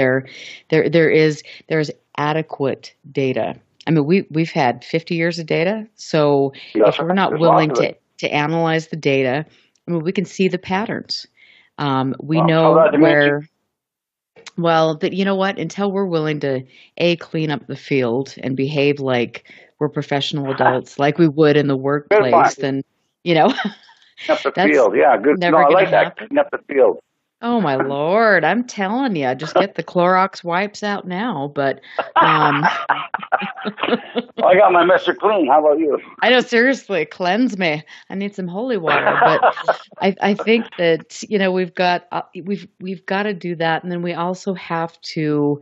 there's adequate data. I mean, we've had 50 years of data, so if we're not willing to analyze the data, I mean, we can see the patterns. We know where. Well, but you know what? Until we're willing to clean up the field and behave like we're professional adults, like we would in the workplace, then up the field, yeah, good. Never I like happen. that. Clean up the field. Oh my Lord! I'm telling you, just get the Clorox wipes out now. But I got my Mr. Clean. How about you? I know, seriously, cleanse me. I need some holy water. But I think that we've got to do that, and then we also have to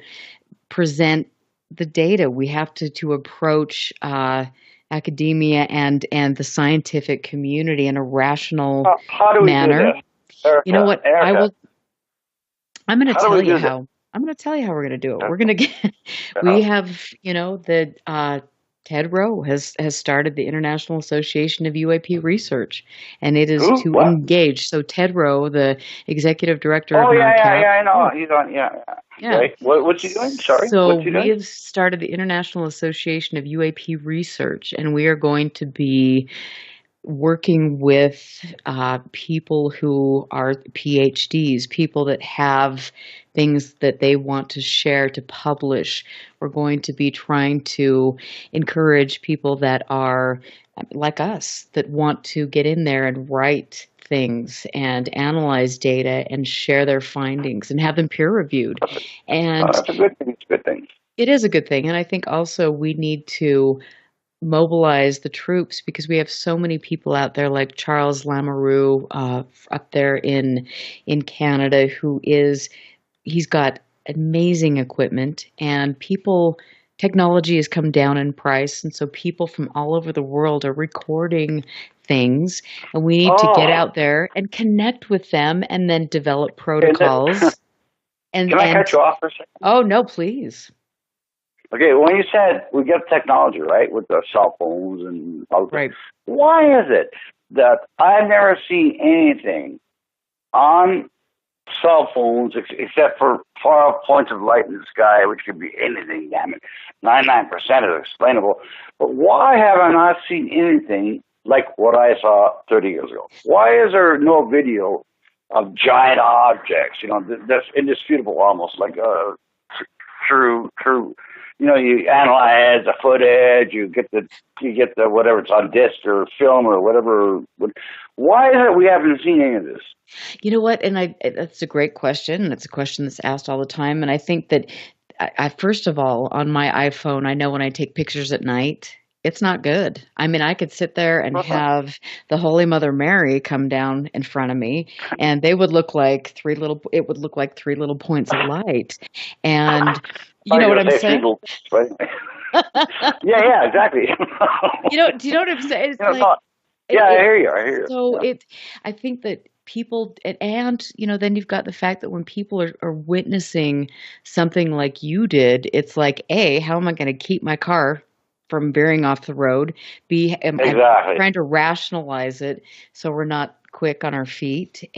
present the data. We have to approach academia and the scientific community in a rational how do we manner. do this? Erica, You know what? Erica, I'm going to how do tell we you do how. I'm going to tell you how we're going to do it. We're going to get. We have, Ted Rowe has started the International Association of UAP Research, and it is Who? to What? engage. So Ted Rowe, the executive director Oh, of yeah, NORCAP. I know. He's on, Yeah. Right. What's he doing? Sorry. So What's he we doing? have started the International Association of UAP Research, and we are going to be working with people who are PhDs, people that have things that they want to share, to publish. We're going to be trying to encourage people that are like us, that want to get in there and write things and analyze data and share their findings and have them peer reviewed. And that's a good thing. It's a good thing. it is a good thing. And I think also we need to mobilize the troops, because we have so many people out there like Charles Lamoureux up there in Canada, he's got amazing equipment, and technology has come down in price, and so people from all over the world are recording things, and we need to get out there and connect with them and then develop protocols. Can I cut you off for a second? Oh, no, please. Okay, when you said we get technology, right, with the cell phones and all that, right. Why is it that I've never seen anything on cell phones except for far off points of light in the sky, which could be anything, damn it. 99% is explainable. But why have I not seen anything like what I saw 30 years ago? Why is there no video of giant objects, that's indisputable almost, like true. You analyze the footage, you get the whatever it's on disc or film or whatever. Why is it we haven't seen any of this? You know what? And that's a great question. It's a question that's asked all the time. And I think that I first of all, on my iPhone, I know when I take pictures at night, it's not good. I mean, I could sit there and have the Holy Mother Mary come down in front of me, and it would look like three little points of light. And you know what I'm saying? Yeah, exactly. Do you know what I'm saying? It's I hear you. So I think that people, and then you've got the fact that when people are witnessing something like you did, it's like, A, how am I going to keep my car from veering off the road? B, I'm trying to rationalize it so we're not quick on our feet.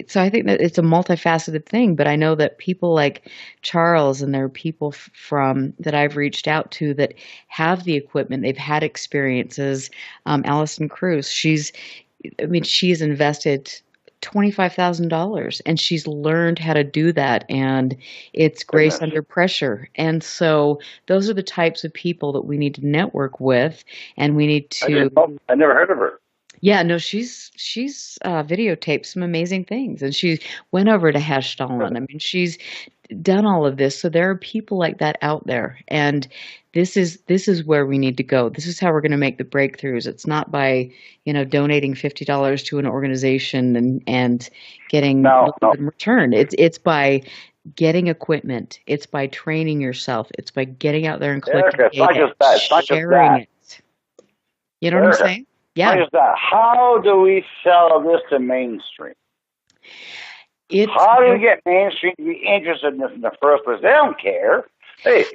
So I think that it's a multifaceted thing, but I know that people like Charles, and there are people that I've reached out to that have the equipment, they've had experiences. Allison Cruz, she's invested $25,000 and she's learned how to do that, and it's grace under pressure. And so those are the types of people that we need to network with, and we need to. I never heard of her. Yeah, no, she's videotaped some amazing things, and she went over to Hashtalan. I mean, she's done all of this. So there are people like that out there, and this is where we need to go. This is how we're going to make the breakthroughs. It's not by donating $50 to an organization and getting in return. It's by getting equipment. It's by training yourself. It's by getting out there and collecting data, sharing it. You know what I'm saying? Yeah. What is that? How do we sell this to mainstream? How do we get mainstream to be interested in this in the first place? They don't care. Hey,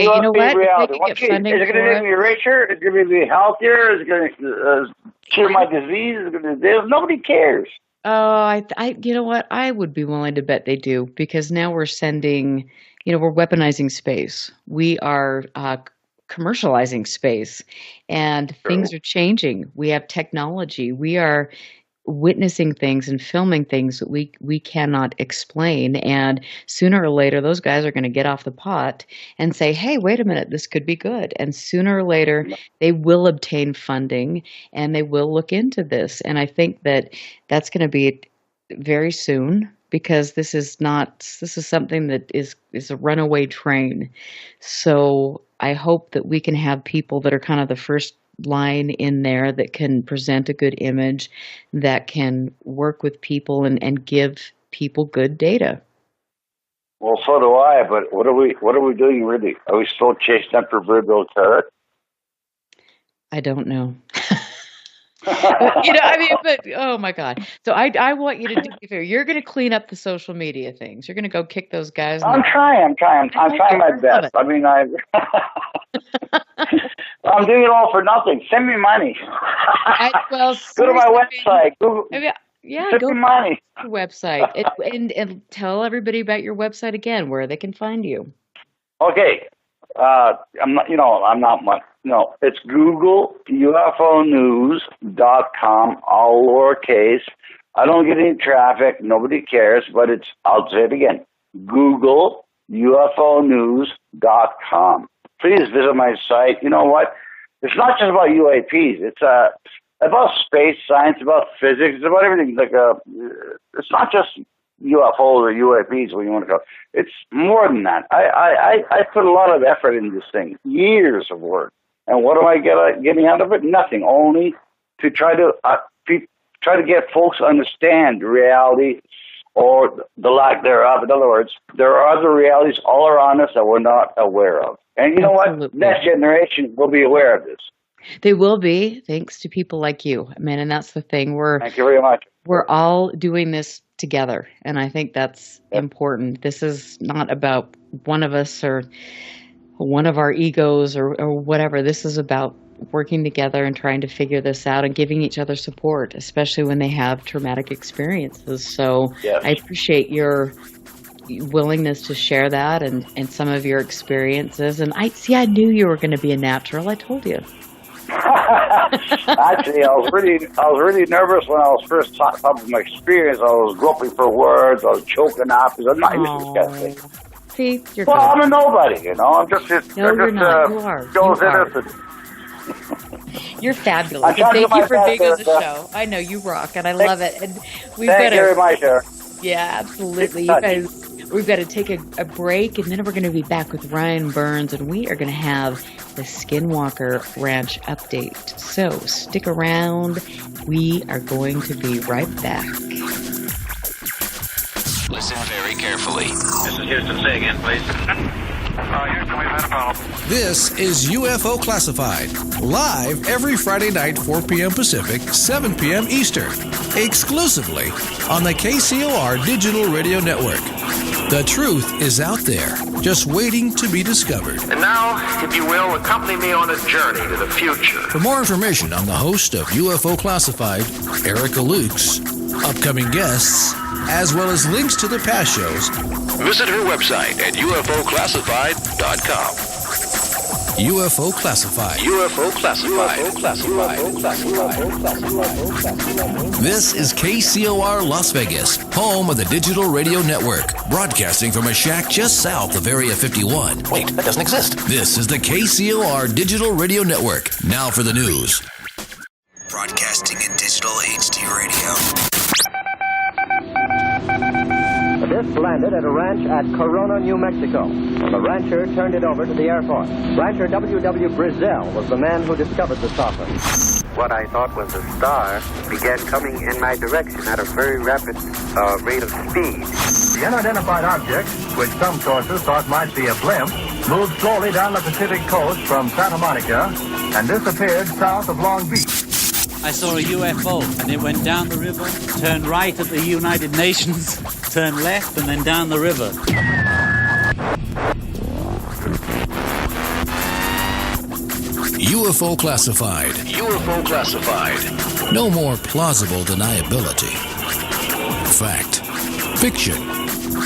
you know what? Reality. Is it going to make me richer? Is it going to make me healthier? Is it going to cure my disease? Is it going to do this? Nobody cares. Oh, you know what? I would be willing to bet they do, because now we're sending, we're weaponizing space. We are commercializing space, and things are changing. We have technology. We are witnessing things and filming things that we cannot explain, and sooner or later those guys are going to get off the pot and say, hey, wait a minute, this could be good. And sooner or later they will obtain funding and they will look into this. And I think that that's going to be very soon, because this is something that is a runaway train. So I hope that we can have people that are kind of the first line in there, that can present a good image, that can work with people and give people good data. Well, so do I. But what are we doing really? Are we still chasing that proverbial carrot? I don't know. I mean, but oh my God. So I want you to do me a favor. You're going to clean up the social media things. You're going to go kick those guys. I'm trying my best. I mean, I'm doing it all for nothing. Send me money. Well, go to my website. Google. Yeah, send go me money. to your website and tell everybody about your website again, where they can find you. Okay. I'm not much. No, it's Google UFOnews.com, all lowercase. I don't get any traffic. Nobody cares, but I'll say it again. Google UFOnews.com. Please visit my site. You know what? It's not just about UAPs. It's about space science, about physics, it's about everything. It's not just UFOs or UAPs, what you want to call it. It's more than that. I put a lot of effort into this thing, years of work. And what am I getting out of it? Nothing. Only to try to get folks to understand reality or the lack thereof. In other words, there are other realities all around us that we're not aware of. And you know what? Next generation will be aware of this. They will be, thanks to people like you. I mean, and that's the thing. Thank you very much. We're all doing this together, and I think that's important. This is not about one of us or one of our egos or whatever. This is about working together and trying to figure this out and giving each other support, especially when they have traumatic experiences. So yes. I appreciate your willingness to share that and some of your experiences. And I knew you were going to be a natural. I told you. Actually, I was really nervous when I was first talking about my experience. I was groping for words. I was choking up. I'm not used to this kind of thing. See, you're well, I'm a nobody, you know. I'm just no, you're not. You are. You're fabulous. Thank you for being on the show. I know you rock, and I love it. And we've got Thank you very much, sir. Yeah, absolutely. You guys, we've got to take a break, and then we're going to be back with Ryan Burns, and we are going to have the Skinwalker Ranch update. So stick around. We are going to be right back. Listen very carefully. This is Houston. Say again, please. Houston, we've had a problem. This is UFO Classified, live every Friday night, 4 p.m. Pacific, 7 p.m. Eastern, exclusively on the KCOR Digital Radio Network. The truth is out there, just waiting to be discovered. And now, if you will, accompany me on a journey to the future. For more information on the host of UFO Classified, Erica Lukes, upcoming guests, as well as links to the past shows, visit her website at ufoclassified.com. UFO Classified. UFO Classified. This is KCOR Las Vegas, home of the Digital Radio Network, broadcasting from a shack just south of Area 51. Wait, that doesn't exist. This is the KCOR Digital Radio Network. Now for the news. Broadcasting in digital HD radio. The disc landed at a ranch at Corona, New Mexico. The rancher turned it over to the Air Force. Rancher W.W. Brazil was the man who discovered the saucer. What I thought was a star began coming in my direction at a very rapid rate of speed. The unidentified object, which some sources thought might be a blimp, moved slowly down the Pacific coast from Santa Monica and disappeared south of Long Beach. I saw a UFO, and it went down the river, turned right at the United Nations, turned left, and then down the river. UFO Classified. UFO Classified. No more plausible deniability. Fact, fiction,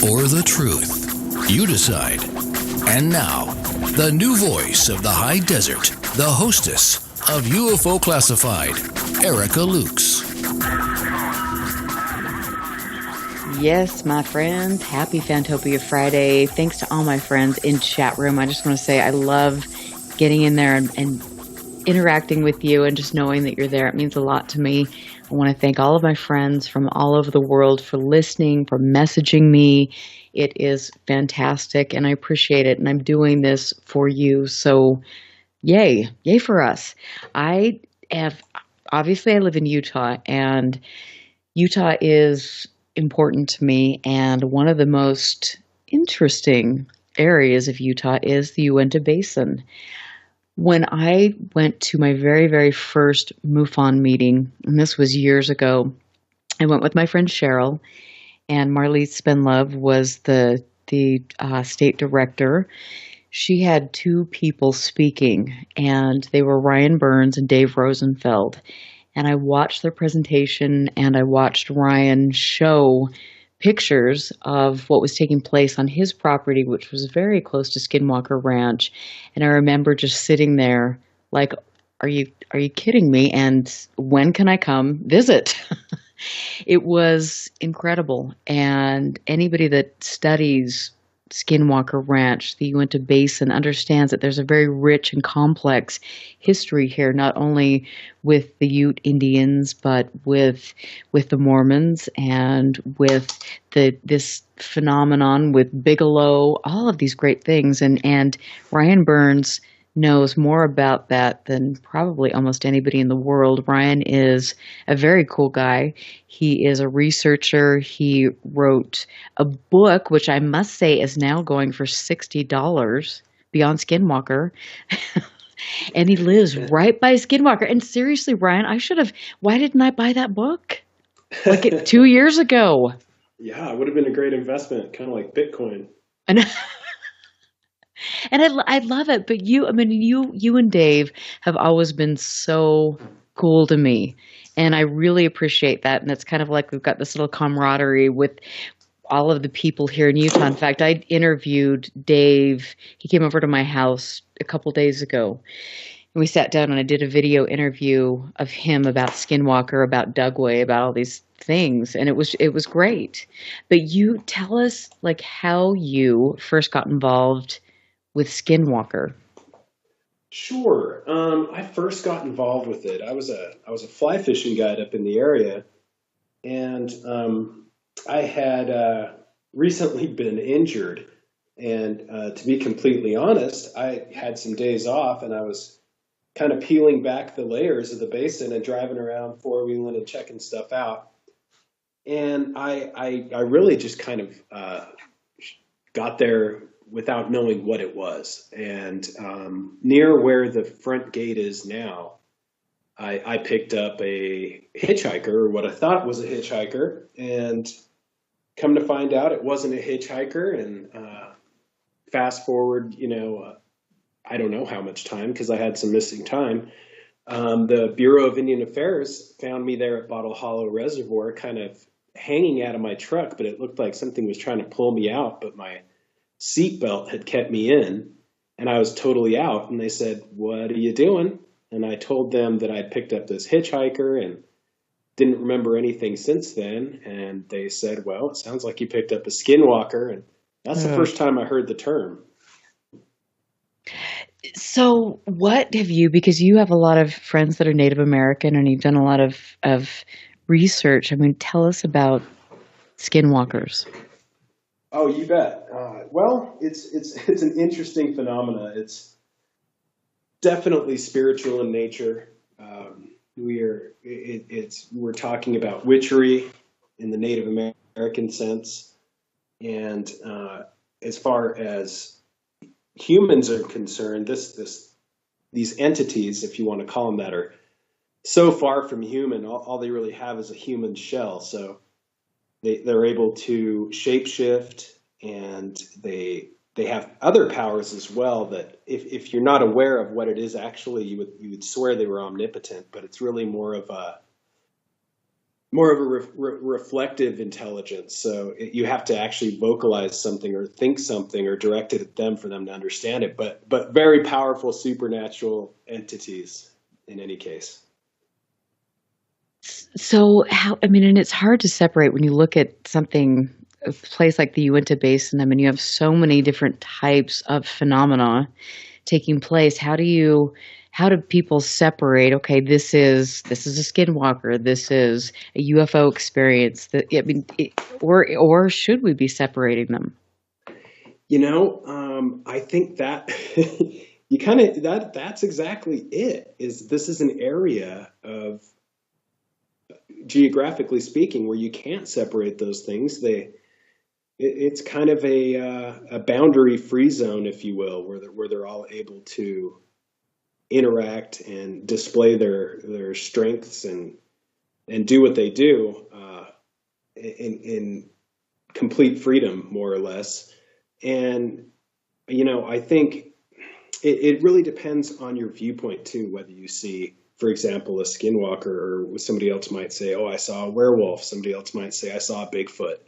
or the truth. You decide. And now, the new voice of the high desert, the hostess of UFO Classified, Erica Lukes. Yes, my friends. Happy Fantopia Friday. Thanks to all my friends in chat room. I just want to say I love getting in there and interacting with you and just knowing that you're there. It means a lot to me. I want to thank all of my friends from all over the world for listening, for messaging me. It is fantastic, and I appreciate it, and I'm doing this for you. So yay for us. Obviously I live in Utah, and Utah is important to me, and one of the most interesting areas of Utah is the Uinta Basin. When I went to my very, very first MUFON meeting, and this was years ago, I went with my friend Cheryl, and Marlise Spenlove was the state director. She had two people speaking, and they were Ryan Burns and Dave Rosenfeld. And I watched their presentation, and I watched Ryan show pictures of what was taking place on his property, which was very close to Skinwalker Ranch. And I remember just sitting there like, are you kidding me? And when can I come visit? It was incredible. And anybody that studies Skinwalker Ranch, the Uinta Basin, understands that there's a very rich and complex history here, not only with the Ute Indians, but with the Mormons and with this phenomenon with Bigelow, all of these great things. And Ryan Burns knows more about that than probably almost anybody in the world. Ryan is a very cool guy. He is a researcher. He wrote a book, which I must say is now going for $60, Beyond Skinwalker. And he lives right by Skinwalker. And seriously, Ryan, why didn't I buy that book? Like 2 years ago. Yeah, it would have been a great investment, kind of like Bitcoin. And I love it. But you and Dave have always been so cool to me. And I really appreciate that. And it's kind of like we've got this little camaraderie with all of the people here in Utah. In fact, I interviewed Dave. He came over to my house a couple days ago. And we sat down and I did a video interview of him about Skinwalker, about Dugway, about all these things. And it was great. But you tell us like how you first got involved with Skinwalker. Sure. I first got involved with it. I was a fly fishing guide up in the area, and I had recently been injured. And to be completely honest, I had some days off, and I was kind of peeling back the layers of the basin and driving around four-wheeling and checking stuff out. And I really just kind of got there without knowing what it was. And near where the front gate is now, I picked up a hitchhiker, or what I thought was a hitchhiker, and come to find out it wasn't a hitchhiker. And fast forward, I don't know how much time, because I had some missing time. The Bureau of Indian Affairs found me there at Bottle Hollow Reservoir, kind of hanging out of my truck, but it looked like something was trying to pull me out, but my seatbelt had kept me in, and I was totally out. And they said, "What are you doing?" And I told them that I'd picked up this hitchhiker and didn't remember anything since then. And they said, "Well, it sounds like you picked up a Skinwalker." And that's the first time I heard the term. So what have you, because you have a lot of friends that are Native American and you've done a lot of research. I mean, tell us about Skinwalkers. Oh, you bet. Well, it's an interesting phenomena. It's definitely spiritual in nature. We're talking about witchery in the Native American sense, and as far as humans are concerned, these entities, if you want to call them that, are so far from human. All they really have is a human shell. So they're able to shapeshift, and they have other powers as well that if you're not aware of what it is actually, you would swear they were omnipotent, but it's really more of a reflective intelligence. So you have to actually vocalize something or think something or direct it at them for them to understand it, but very powerful supernatural entities in any case. So and it's hard to separate when you look at a place like the Uinta Basin. I mean, you have so many different types of phenomena taking place. How do people separate? Okay, this is a Skinwalker. This is a UFO experience. Or should we be separating them? I think that that's exactly it. This is an area of, geographically speaking, where you can't separate those things. it's kind of a boundary-free zone, if you will, where they're all able to interact and display their strengths and do what they do in complete freedom, more or less. And I think it really depends on your viewpoint too, whether you see, for example, a skinwalker, or somebody else might say, "Oh, I saw a werewolf." Somebody else might say, "I saw a Bigfoot."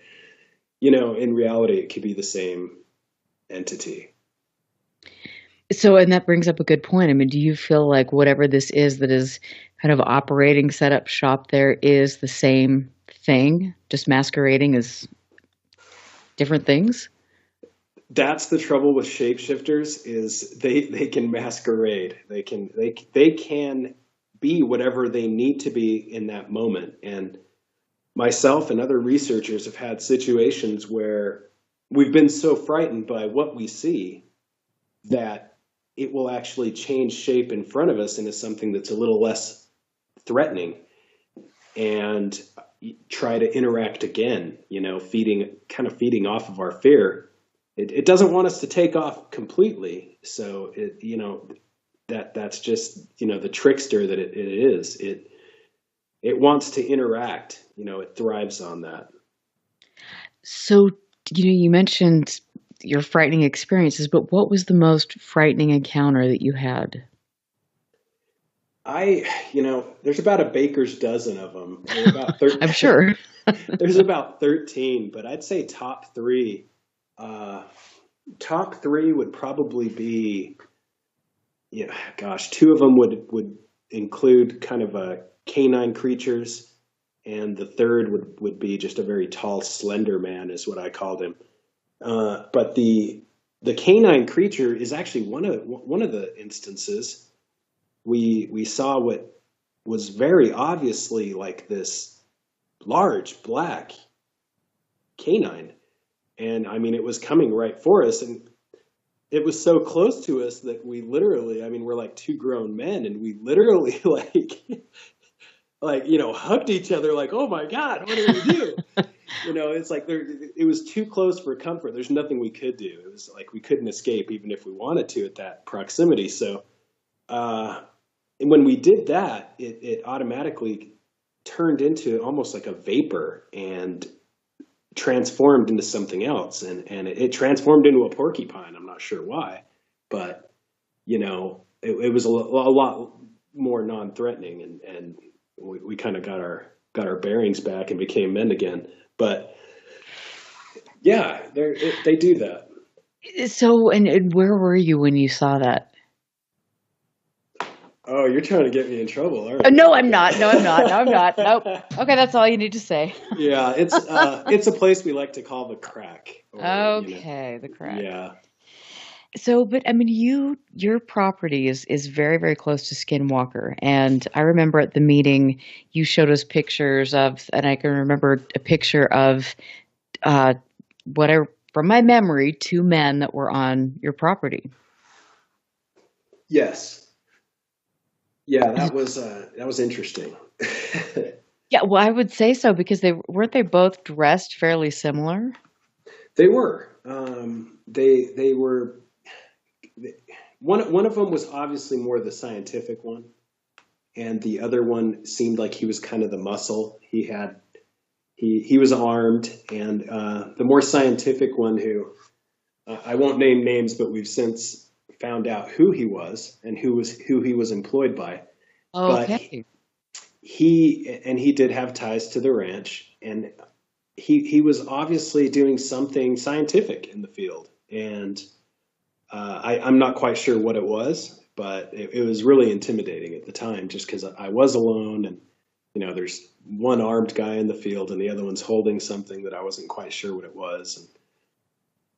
In reality, it could be the same entity. So, and that brings up a good point. I mean, do you feel like whatever this is that is kind of operating, set up shop there is the same thing, just masquerading as different things? That's the trouble with shapeshifters, is they can masquerade. They can be whatever they need to be in that moment. And myself and other researchers have had situations where we've been so frightened by what we see that it will actually change shape in front of us into something that's a little less threatening and try to interact again, feeding off of our fear. It doesn't want us to take off completely. So that's just, the trickster that it is. It wants to interact, it thrives on that. So, you mentioned your frightening experiences, but what was the most frightening encounter that you had? There's about a baker's dozen of them. About 13, I'm sure. There's about 13, but I'd say top three. Top three would probably be, two of them would include kind of a canine creatures, and the third would be just a very tall, slender man, is what I called him. But the canine creature is actually one of the instances we saw what was very obviously like this large black canine. And I mean, it was coming right for us, and it was so close to us that we literally, we're like two grown men, and we literally hugged each other like, "Oh my God, what do we do?" It's like it was too close for comfort. There's nothing we could do. It was like we couldn't escape even if we wanted to at that proximity. So, and when we did that, it automatically turned into almost like a vapor and transformed into something else. And it transformed into a porcupine. I'm not sure why, but it was a lot more non-threatening, and we kind of got our bearings back and became men again. But yeah, they do that. So, and where were you when you saw that? Oh, you're trying to get me in trouble, aren't you? No, I'm not. No, I'm not. Nope. Okay, that's all you need to say. Yeah, it's a place we like to call the Crack. Okay, the Crack. Yeah. So, but your property is very, very close to Skinwalker. And I remember at the meeting, you showed us pictures of, and I can remember a picture of from my memory, two men that were on your property. Yes. Yeah, that was interesting. Yeah, well, I would say so, because weren't they both dressed fairly similar? They were. They were. One of them was obviously more the scientific one, and the other one seemed like he was kind of the muscle. He was armed, and the more scientific one, who I won't name names, but we've since found out who he was and who he was employed by. Okay. But he did have ties to the ranch, and he was obviously doing something scientific in the field, and I'm not quite sure what it was, but it was really intimidating at the time, just because I was alone, and there's one armed guy in the field and the other one's holding something that I wasn't quite sure what it was. And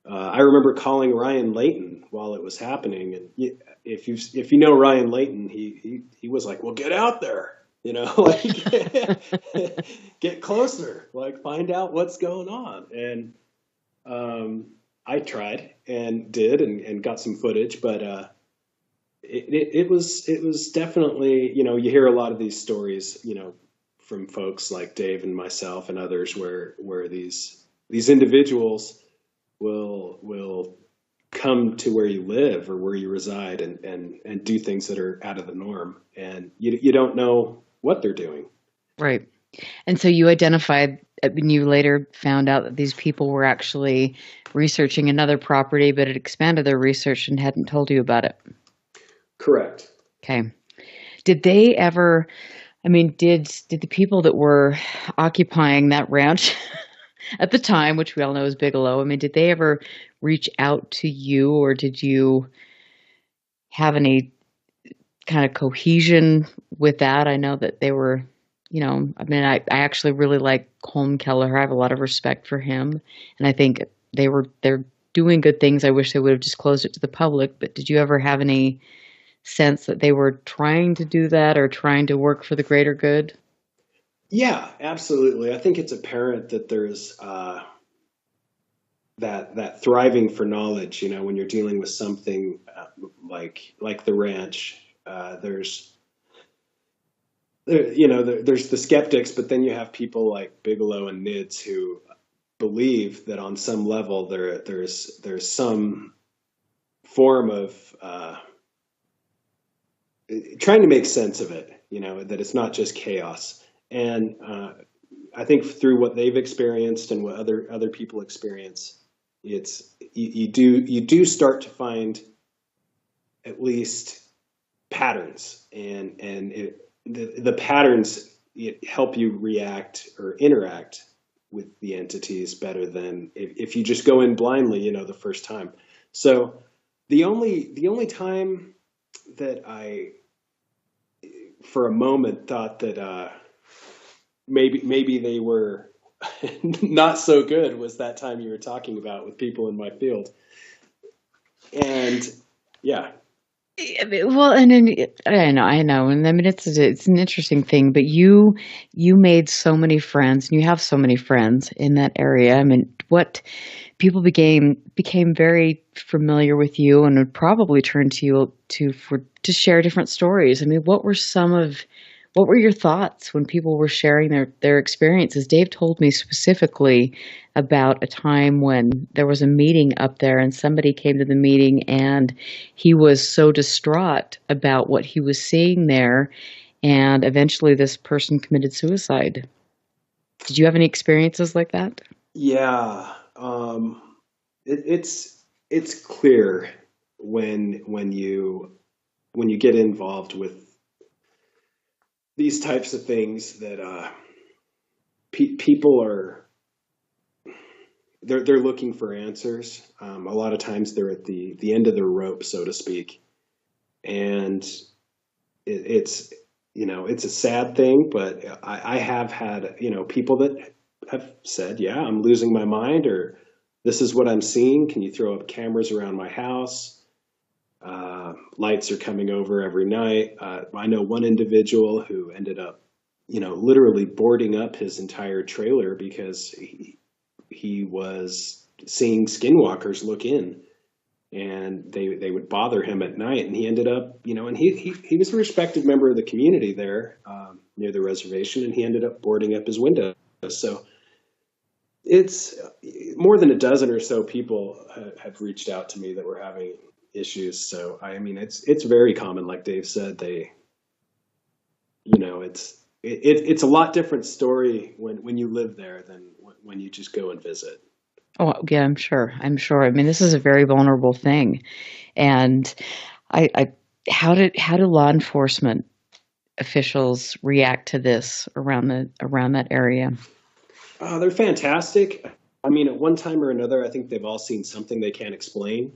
I remember calling Ryan Layton while it was happening, and if you know Ryan Layton, he was like, "Well, get out there, get closer, find out what's going on." And I tried and did and got some footage, but it was definitely, you hear a lot of these stories, from folks like Dave and myself and others where these individuals will come to where you live or where you reside and do things that are out of the norm, and you don't know what they're doing. Right. And so you identified, and you later found out that these people were actually researching another property, but had expanded their research and hadn't told you about it. Correct. Okay. Did they ever, I mean, did the people that were occupying that ranch at the time, which we all know is Bigelow, I mean, did they ever reach out to you, or did you have any kind of cohesion with that? I know that they were, I mean, I actually really like Colm Kelleher. I have a lot of respect for him, and I think they're doing good things. I wish they would have disclosed it to the public, but did you ever have any sense that they were trying to do that or trying to work for the greater good? Yeah, absolutely. I think it's apparent that there's that thriving for knowledge. When you're dealing with something like the ranch, there's the skeptics, but then you have people like Bigelow and Nids who believe that on some level there's some form of trying to make sense of it. That it's not just chaos. And I think through what they've experienced and what other people experience, it's you do start to find at least patterns, and the patterns help you react or interact with the entities better than if you just go in blindly, the first time. So the only time that I, for a moment, thought that maybe they were not so good was that time you were talking about with people in my field. And yeah. Well, and then, I know, and I mean it's an interesting thing. But you made so many friends, and you have so many friends in that area. I mean, what people became very familiar with you, and would probably turn to you to share different stories. I mean, what were your thoughts when people were sharing their experiences? Dave told me specifically about a time when there was a meeting up there and somebody came to the meeting and he was so distraught about what he was seeing there, and eventually this person committed suicide. Did you have any experiences like that? Yeah. It's clear when you get involved with these types of things that people are they're looking for answers. A lot of times they're at the end of their rope, so to speak, and it's a sad thing. But I have had people that have said, "Yeah, I'm losing my mind," or "This is what I'm seeing. Can you throw up cameras around my house? Lights are coming over every night." I know one individual who ended up, literally boarding up his entire trailer because he was seeing skinwalkers look in, and they would bother him at night. And he ended up, and he was a respected member of the community there near the reservation, and he ended up boarding up his window. So it's more than a dozen or so people have reached out to me that were having issues. So I mean, it's very common. Like Dave said, it's a lot different story when you live there than when you just go and visit. Oh, yeah, I'm sure. I mean, this is a very vulnerable thing, and how do law enforcement officials react to this around that area? They're fantastic. I mean, at one time or another, I think they've all seen something they can't explain.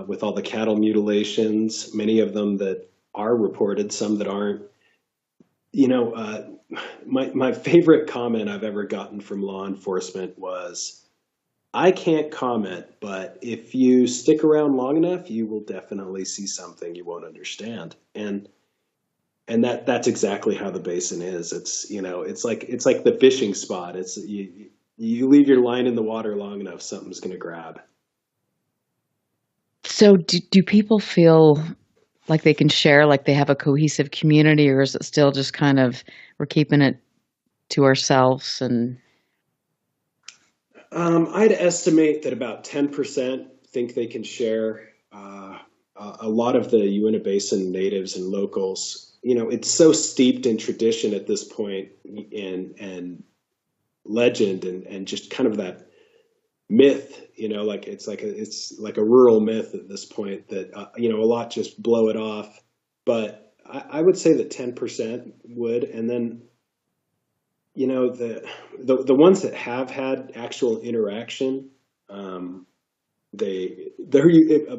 With all the cattle mutilations, many of them that are reported, some that aren't. My favorite comment I've ever gotten from law enforcement was, "I can't comment, but if you stick around long enough, you will definitely see something you won't understand." And that's exactly how the basin is. It's like the fishing spot. It's you leave your line in the water long enough, something's going to grab. So do people feel like they can share, like they have a cohesive community, or is it still just kind of we're keeping it to ourselves? And I'd estimate that about 10% think they can share. A lot of the Uinta Basin natives and locals, it's so steeped in tradition at this point, and legend, and just kind of that myth, it's like a rural myth at this point that a lot just blow it off. But I would say that 10% would, and then the ones that have had actual interaction, they're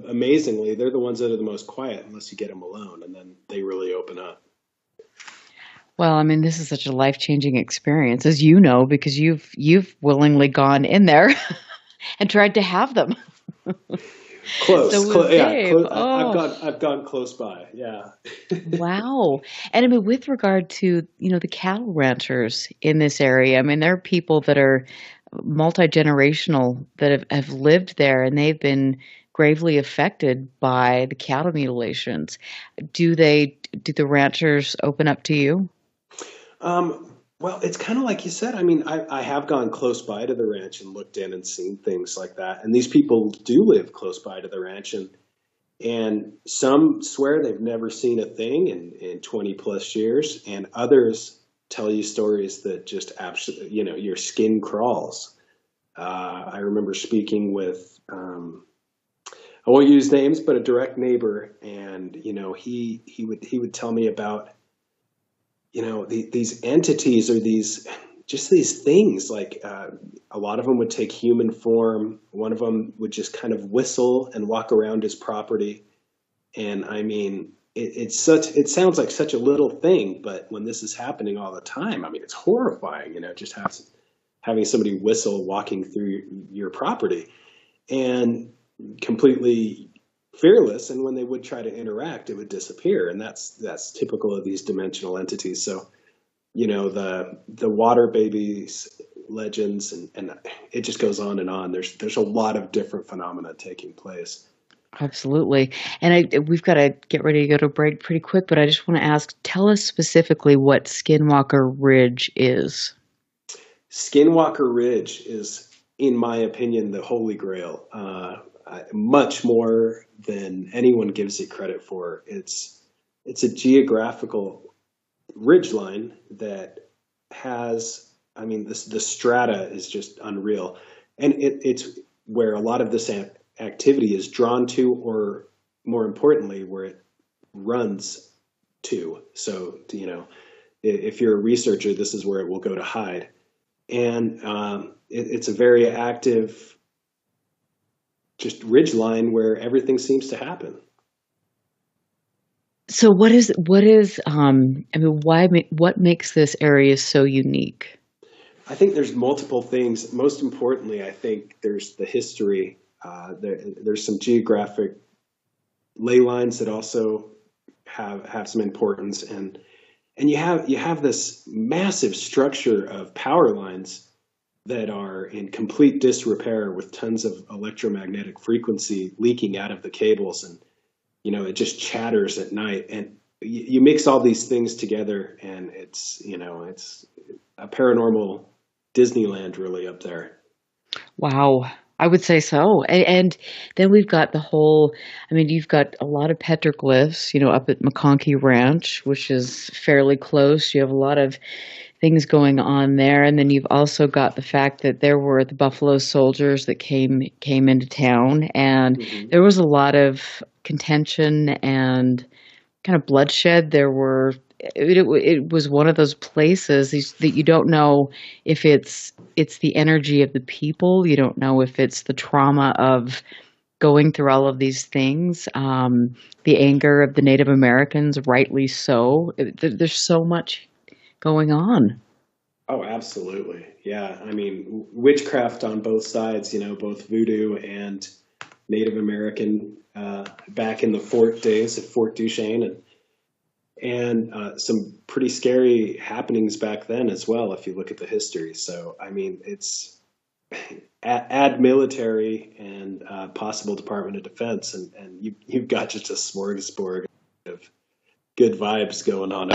amazingly, they're the ones that are the most quiet unless you get them alone, and then they really open up. Well, I mean, this is such a life-changing experience, as you know, because you've willingly gone in there and tried to have them. Close, Dave, I've gone close by. Yeah. Wow. And I mean, with regard to, the cattle ranchers in this area, I mean, there are people that are multi-generational that have lived there, and they've been gravely affected by the cattle mutilations. Do the ranchers open up to you? Well, it's kind of like you said. I mean, I have gone close by to the ranch and looked in and seen things like that. And these people do live close by to the ranch, and some swear they've never seen a thing in 20 plus years, and others tell you stories that just absolutely, your skin crawls. I remember speaking with, I won't use names, but a direct neighbor, and he would tell me about these entities, or these things, like a lot of them would take human form. One of them would just kind of whistle and walk around his property. And I mean, it sounds like such a little thing, but when this is happening all the time, I mean, it's horrifying, just having somebody whistle walking through your property, and completely fearless, and when they would try to interact, it would disappear. And that's typical of these dimensional entities. So the water babies legends, and it just goes on and on. There's a lot of different phenomena taking place. Absolutely. And we've got to get ready to go to break pretty quick, but I just want to ask, tell us specifically what Skinwalker Ridge is. Skinwalker Ridge is, in my opinion, the holy grail. Much more than anyone gives it credit for. It's a geographical ridgeline that has, I mean, the strata is just unreal, and it's where a lot of this activity is drawn to, or more importantly, where it runs to. So, if you're a researcher, this is where it will go to hide, and it's a very active, just ridgeline where everything seems to happen. So what makes this area so unique? I think there's multiple things. Most importantly, I think there's the history. There's some geographic ley lines that also have some importance, and you have this massive structure of power lines that are in complete disrepair, with tons of electromagnetic frequency leaking out of the cables, and it just chatters at night. And you mix all these things together, and it's a paranormal Disneyland really up there. Wow, I would say so. And then we've got you've got a lot of petroglyphs, up at McConkey Ranch, which is fairly close. You have a lot of things going on there. And then you've also got the fact that there were the Buffalo Soldiers that came into town, and there was a lot of contention and kind of bloodshed. It was one of those places that you don't know if it's the energy of the people. You don't know if it's the trauma of going through all of these things, the anger of the Native Americans, rightly so. There's so much going on. Oh, absolutely. Yeah. I mean, witchcraft on both sides, both voodoo and Native American, back in the Fort days at Fort Duchesne, and some pretty scary happenings back then as well, if you look at the history. So, I mean, it's add military and possible Department of Defense, and you've got just a smorgasbord of good vibes going on.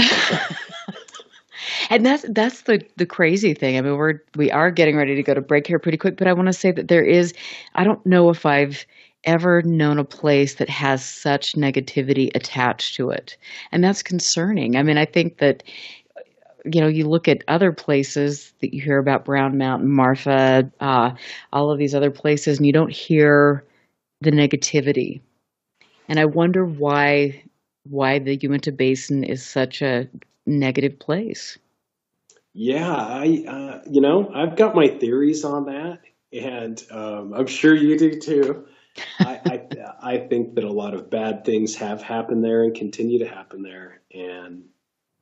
And that's the crazy thing. I mean, we are getting ready to go to break here pretty quick, but I want to say that I don't know if I've ever known a place that has such negativity attached to it. And that's concerning. I mean, I think that, you look at other places that you hear about, Brown Mountain, Marfa, all of these other places, and you don't hear the negativity. And I wonder why the Uinta Basin is such a negative place. Yeah, I've got my theories on that, and I'm sure you do too. I think that a lot of bad things have happened there and continue to happen there, and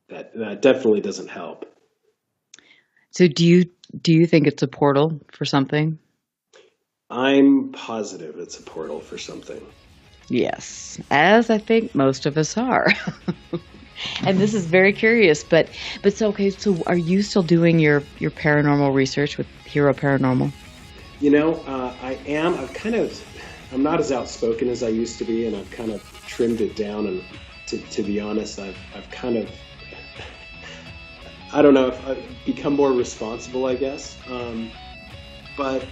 that definitely doesn't help. So do you think it's a portal for something? I'm positive it's a portal for something. Yes, as I think most of us are. And this is very curious, but so okay. So, are you still doing your paranormal research with Hero Paranormal? I am. I'm not as outspoken as I used to be, and I've kind of trimmed it down. And to be honest, I've kind of, I don't know, if I've become more responsible, I guess. But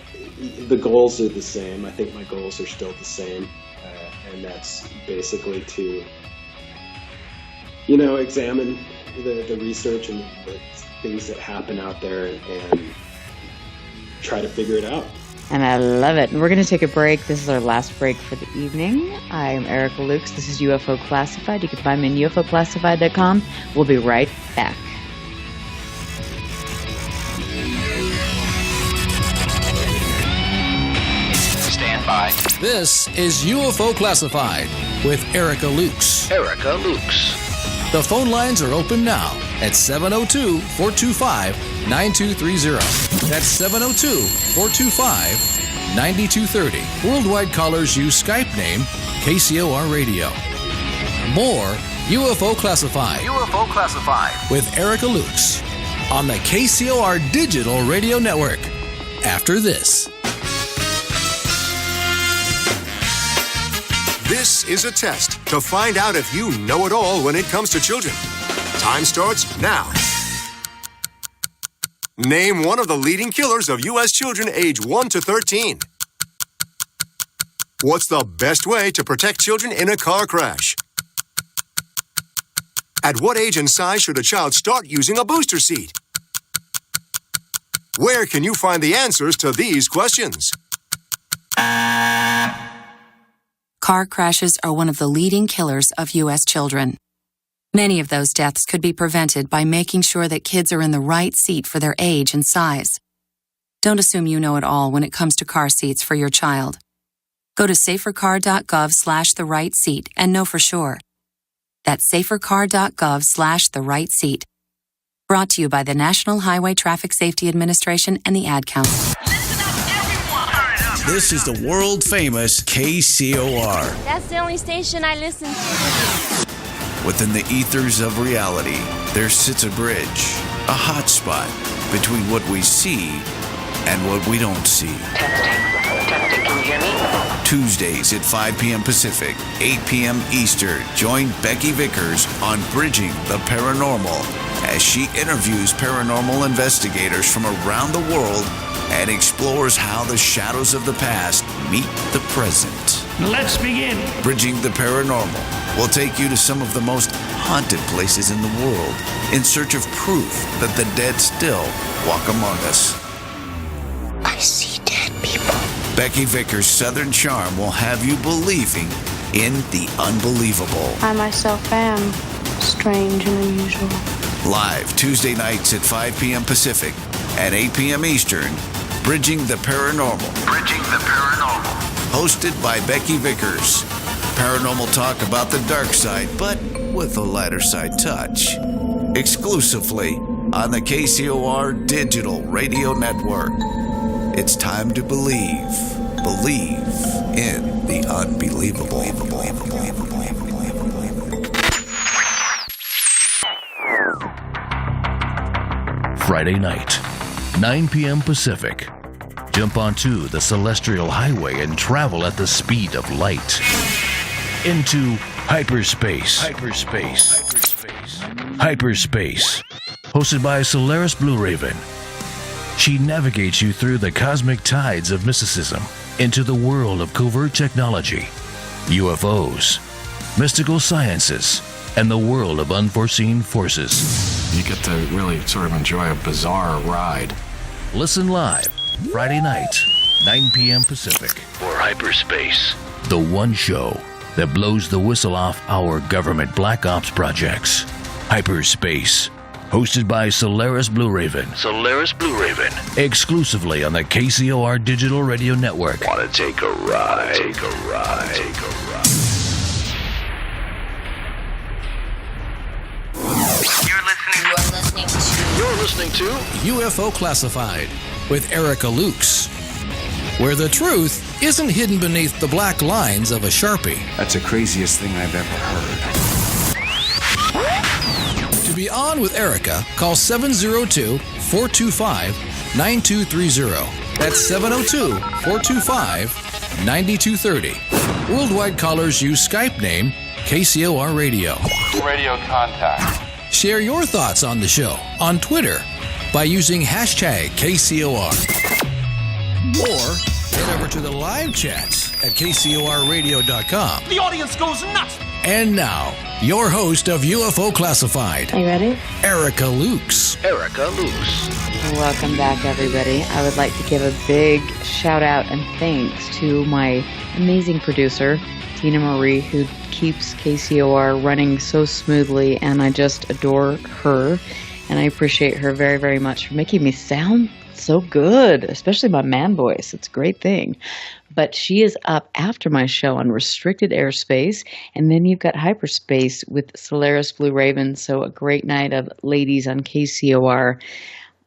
the goals are the same. I think my goals are still the same, and that's basically to, examine the research and the things that happen out there and try to figure it out. And I love it. We're going to take a break. This is our last break for the evening. I am Erica Lukes. This is UFO Classified. You can find me on UFOclassified.com. We'll be right back. Stand by. This is UFO Classified with Erica Lukes. Erica Lukes. The phone lines are open now at 702-425-9230. That's 702-425-9230. Worldwide callers use Skype name KCOR Radio. More UFO Classified. UFO Classified. With Erica Lukes on the KCOR Digital Radio Network. After this. This is a test to find out if you know it all when it comes to children. Time starts now. Name one of the leading killers of U.S. children age 1 to 13. What's the best way to protect children in a car crash? At what age and size should a child start using a booster seat? Where can you find the answers to these questions? Car crashes are one of the leading killers of U.S. children. Many of those deaths could be prevented by making sure that kids are in the right seat for their age and size. Don't assume you know it all when it comes to car seats for your child. Go to safercar.gov/the-right-seat and know for sure. That's safercar.gov/the-right-seat. Brought to you by the National Highway Traffic Safety Administration and the Ad Council. This is the world-famous KCOR. That's the only station I listen to. Within the ethers of reality, there sits a bridge, a hot spot between what we see and what we don't see. Testing, can you hear me? Tuesdays at 5 p.m. Pacific, 8 p.m. Eastern, join Becky Vickers on Bridging the Paranormal as she interviews paranormal investigators from around the world and explores how the shadows of the past meet the present. Let's begin. Bridging the Paranormal will take you to some of the most haunted places in the world in search of proof that the dead still walk among us. I see dead people. Becky Vickers' Southern charm will have you believing in the unbelievable. I myself am strange and unusual. Live Tuesday nights at 5 p.m. Pacific and 8 p.m. Eastern, Bridging the Paranormal. Bridging the Paranormal. Hosted by Becky Vickers. Paranormal talk about the dark side, but with a lighter side touch. Exclusively on the KCOR Digital Radio Network. It's time to believe. Believe in the unbelievable. Friday night, 9 p.m. Pacific. Jump onto the Celestial Highway and travel at the speed of light. Into hyperspace. hosted by Solaris Blue Raven. She navigates you through the cosmic tides of mysticism into the world of covert technology, UFOs, mystical sciences, and the world of unforeseen forces. You get to really sort of enjoy a bizarre ride. Listen live, Friday nights, 9 p.m. Pacific. Or hyperspace. The one show that blows the whistle off our government black ops projects. Hyperspace. Hosted by Solaris Blue Raven. Solaris Blue Raven. Exclusively on the KCOR Digital Radio Network. Want to take a ride? Take a ride. Take a ride. You're listening to UFO Classified with Erica Lukes, where the truth isn't hidden beneath the black lines of a Sharpie. That's the craziest thing I've ever heard. To be on with Erica, call 702-425-9230. That's 702-425-9230. Worldwide callers use Skype name KCOR Radio. Radio contact. Share your thoughts on the show on Twitter by using hashtag KCOR. Or head over to the live chats at KCORradio.com. The audience goes nuts. And now, your host of UFO Classified. Are you ready? Erica Lukes. Erica Lukes. Welcome back, everybody. I would like to give a big shout out and thanks to my amazing producer, Tina Marie, who keeps KCOR running so smoothly, and I just adore her, and I appreciate her very, very much for making me sound so good, especially my man voice. It's a great thing. But she is up after my show on restricted airspace, and then you've got hyperspace with Solaris Blue Raven, so a great night of ladies on KCOR.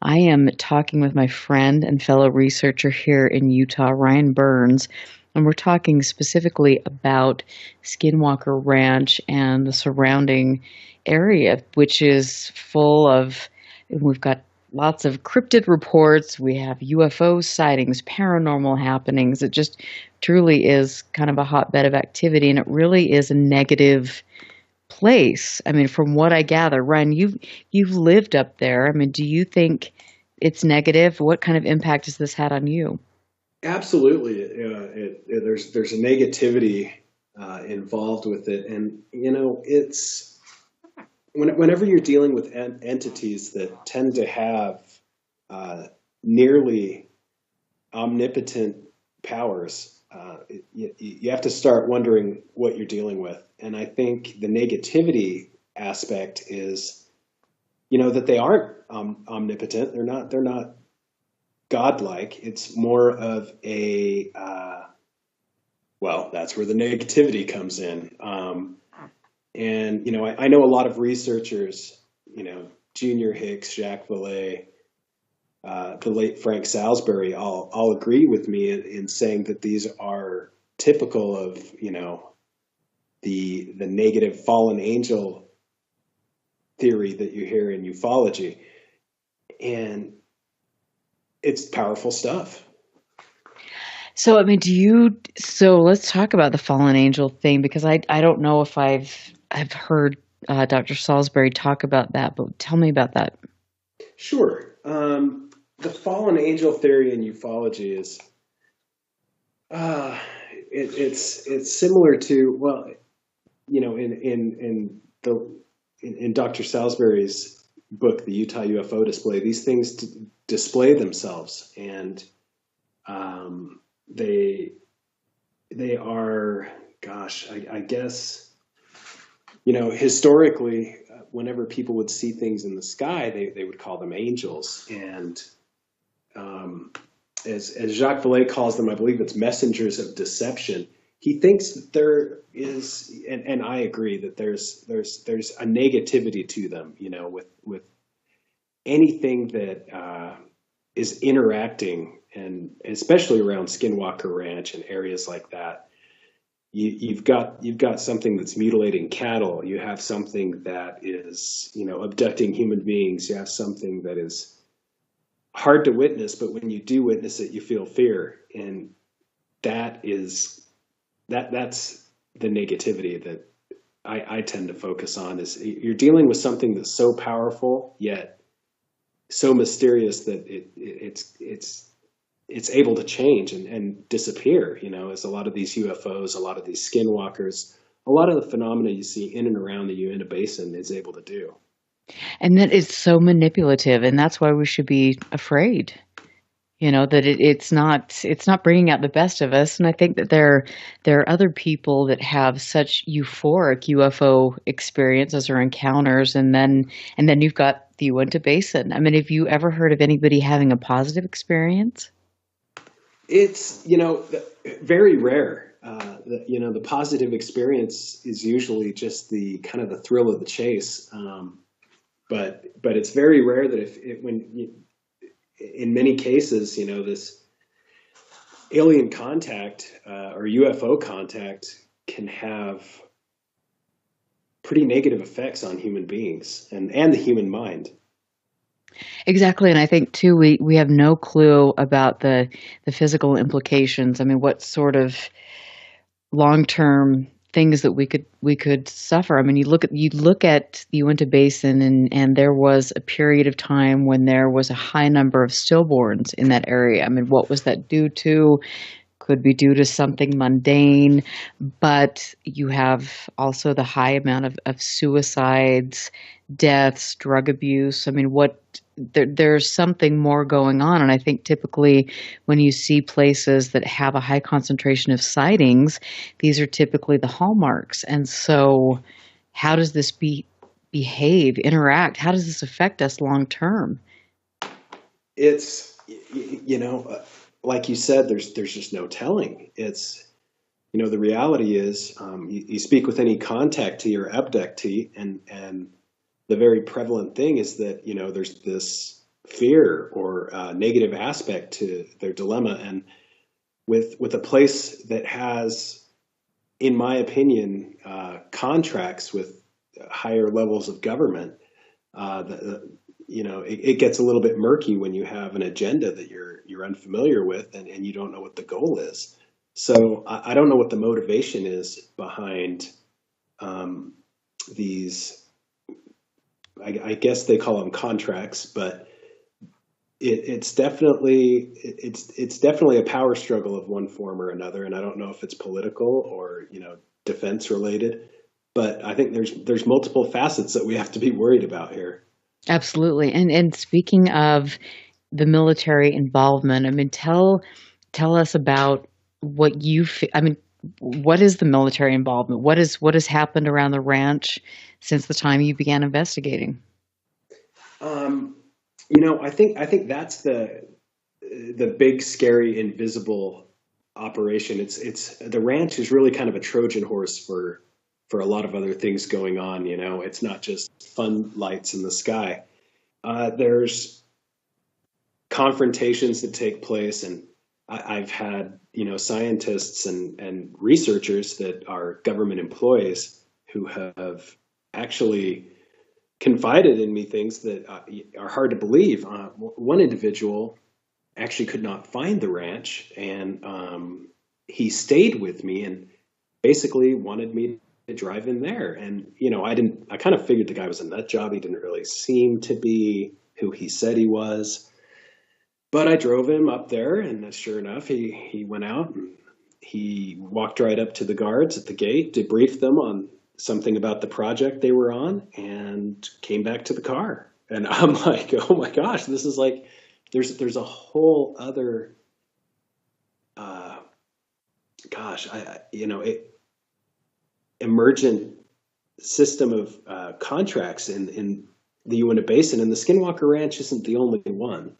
I am talking with my friend and fellow researcher here in Utah, Ryan Burns, and we're talking specifically about Skinwalker Ranch and the surrounding area, which is full of, we've got lots of cryptid reports, we have UFO sightings, paranormal happenings. It just truly is kind of a hotbed of activity, and it really is a negative place. I mean, from what I gather, Ryan, you've lived up there. I mean, do you think it's negative? What kind of impact has this had on you? Absolutely. There's a negativity involved with it. And, it's whenever you're dealing with entities that tend to have nearly omnipotent powers, you have to start wondering what you're dealing with. And I think the negativity aspect is, that they aren't omnipotent. They're not godlike. It's more of a, that's where the negativity comes in. And, I know a lot of researchers, Junior Hicks, Jacques Vallée, the late Frank Salisbury, all agree with me in saying that these are typical of, the negative fallen angel theory that you hear in ufology. And it's powerful stuff. So, I mean, so let's talk about the fallen angel thing, because I don't know if I've heard Dr. Salisbury talk about that, but tell me about that. Sure. The fallen angel theory in ufology is, it's similar to, in Dr. Salisbury's book, The Utah UFO Display, these things display themselves, and they are, I guess, historically, whenever people would see things in the sky, they would call them angels. And as Jacques Vallée calls them, I believe it's messengers of deception. He thinks that there is, and I agree, that there's a negativity to them, with anything that is interacting, and especially around Skinwalker Ranch and areas like that. You've got something that's mutilating cattle. You have something that is, abducting human beings. You have something that is hard to witness, but when you do witness it, you feel fear. And that's the negativity that I tend to focus on. Is you're dealing with something that's so powerful, yet so mysterious that it's able to change and disappear. As a lot of these UFOs, a lot of these skinwalkers, a lot of the phenomena you see in and around the Uinta Basin is able to do. And that it's so manipulative, and that's why we should be afraid. That it's not bringing out the best of us. And I think that there are other people that have such euphoric UFO experiences or encounters, and then you've got the Uinta Basin. I mean, have you ever heard of anybody having a positive experience? It's very rare. The positive experience is usually just the kind of the thrill of the chase. But it's very rare that in many cases, this alien contact or UFO contact can have pretty negative effects on human beings and the human mind. Exactly. And I think too, we have no clue about the physical implications. I mean, what sort of long-term things that we could suffer. I mean, you look at the Uinta Basin, and there was a period of time when there was a high number of stillborns in that area. I mean, what was that due to? Could be due to something mundane, but you have also the high amount of suicides, deaths, drug abuse. I mean, there's something more going on. And I think typically when you see places that have a high concentration of sightings, these are typically the hallmarks. And so how does this behave, interact? How does this affect us long term? It's, like you said, there's just no telling. It's, the reality is you speak with any contactee or abductee, and the very prevalent thing is that, there's this fear or negative aspect to their dilemma. And with a place that has, in my opinion, contracts with higher levels of government, it gets a little bit murky when you have an agenda that you're unfamiliar with and you don't know what the goal is. So I don't know what the motivation is behind these. I guess they call them contracts, but it's definitely a power struggle of one form or another. And I don't know if it's political or defense related, but I think there's multiple facets that we have to be worried about here. Absolutely. And speaking of the military involvement, I mean, tell us about what what is the military involvement? What has happened around the ranch since the time you began investigating? I think that's the big, scary, invisible operation. It's the ranch is really kind of a Trojan horse for a lot of other things going on. It's not just fun lights in the sky. There's confrontations that take place, and I've had scientists and researchers that are government employees who have actually confided in me things that are hard to believe. One individual actually could not find the ranch, and he stayed with me and basically wanted me to drive in there. And I kind of figured the guy was a nut job. He didn't really seem to be who he said he was. But I drove him up there, and sure enough, he went out and he walked right up to the guards at the gate, debriefed them on something about the project they were on, and came back to the car. And I'm like, oh my gosh, this is like, there's a whole other, emergent system of contracts in the Uinta Basin, and the Skinwalker Ranch isn't the only one.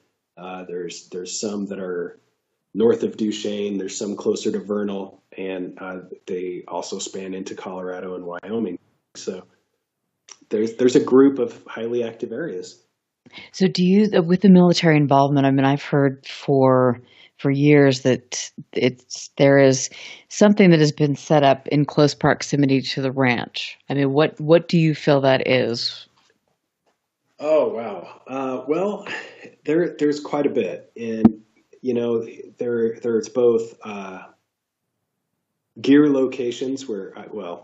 There's some that are north of Duchesne. There's some closer to Vernal, and they also span into Colorado and Wyoming. So there's a group of highly active areas. So do you, with the military involvement, I mean, I've heard for years that there is something that has been set up in close proximity to the ranch. I mean, what do you feel that is? Oh, wow. Well, there's quite a bit. And, there's both gear locations where,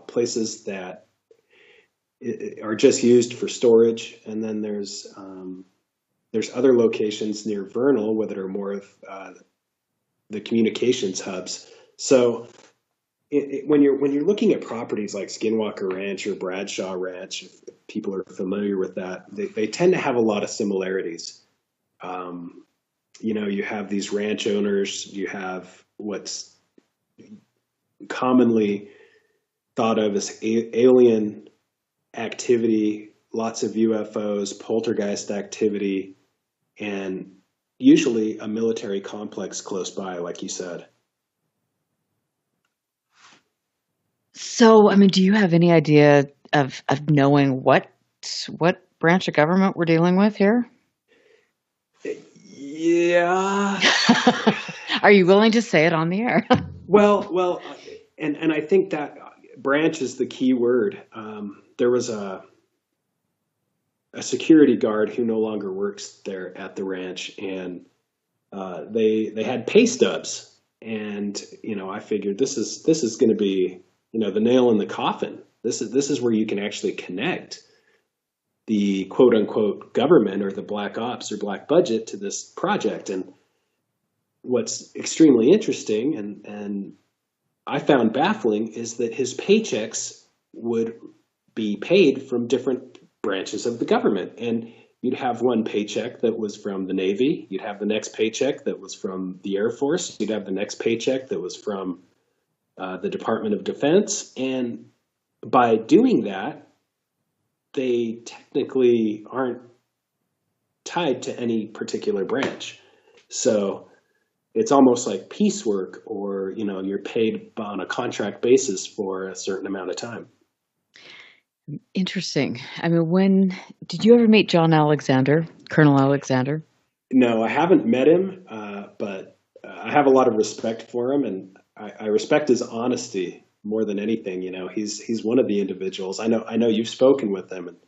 places that are just used for storage. And then there's there's other locations near Vernal that are more of the communications hubs. So when you're looking at properties like Skinwalker Ranch or Bradshaw Ranch, if people are familiar with that, they tend to have a lot of similarities. You have these ranch owners, you have what's commonly thought of as alien activity, lots of UFOs, poltergeist activity, and usually a military complex close by, like you said. So, I mean, do you have any idea of knowing what branch of government we're dealing with here? Yeah. Are you willing to say it on the air? Well, and I think that branch is the key word. There was a security guard who no longer works there at the ranch, and they had pay stubs, and I figured this is going to be the nail in the coffin. This is where you can actually connect the quote unquote government or the black ops or black budget to this project. And what's extremely interesting and I found baffling is that his paychecks would be paid from different branches of the government. And you'd have one paycheck that was from the Navy. You'd have the next paycheck that was from the Air Force. You'd have the next paycheck that was from the Department of Defense. And by doing that, they technically aren't tied to any particular branch. So it's almost like piecework, or you're paid on a contract basis for a certain amount of time. Interesting. I mean, did you ever meet John Alexander, Colonel Alexander? No, I haven't met him, but I have a lot of respect for him, and I respect his honesty more than anything. He's one of the individuals. I know you've spoken with him, and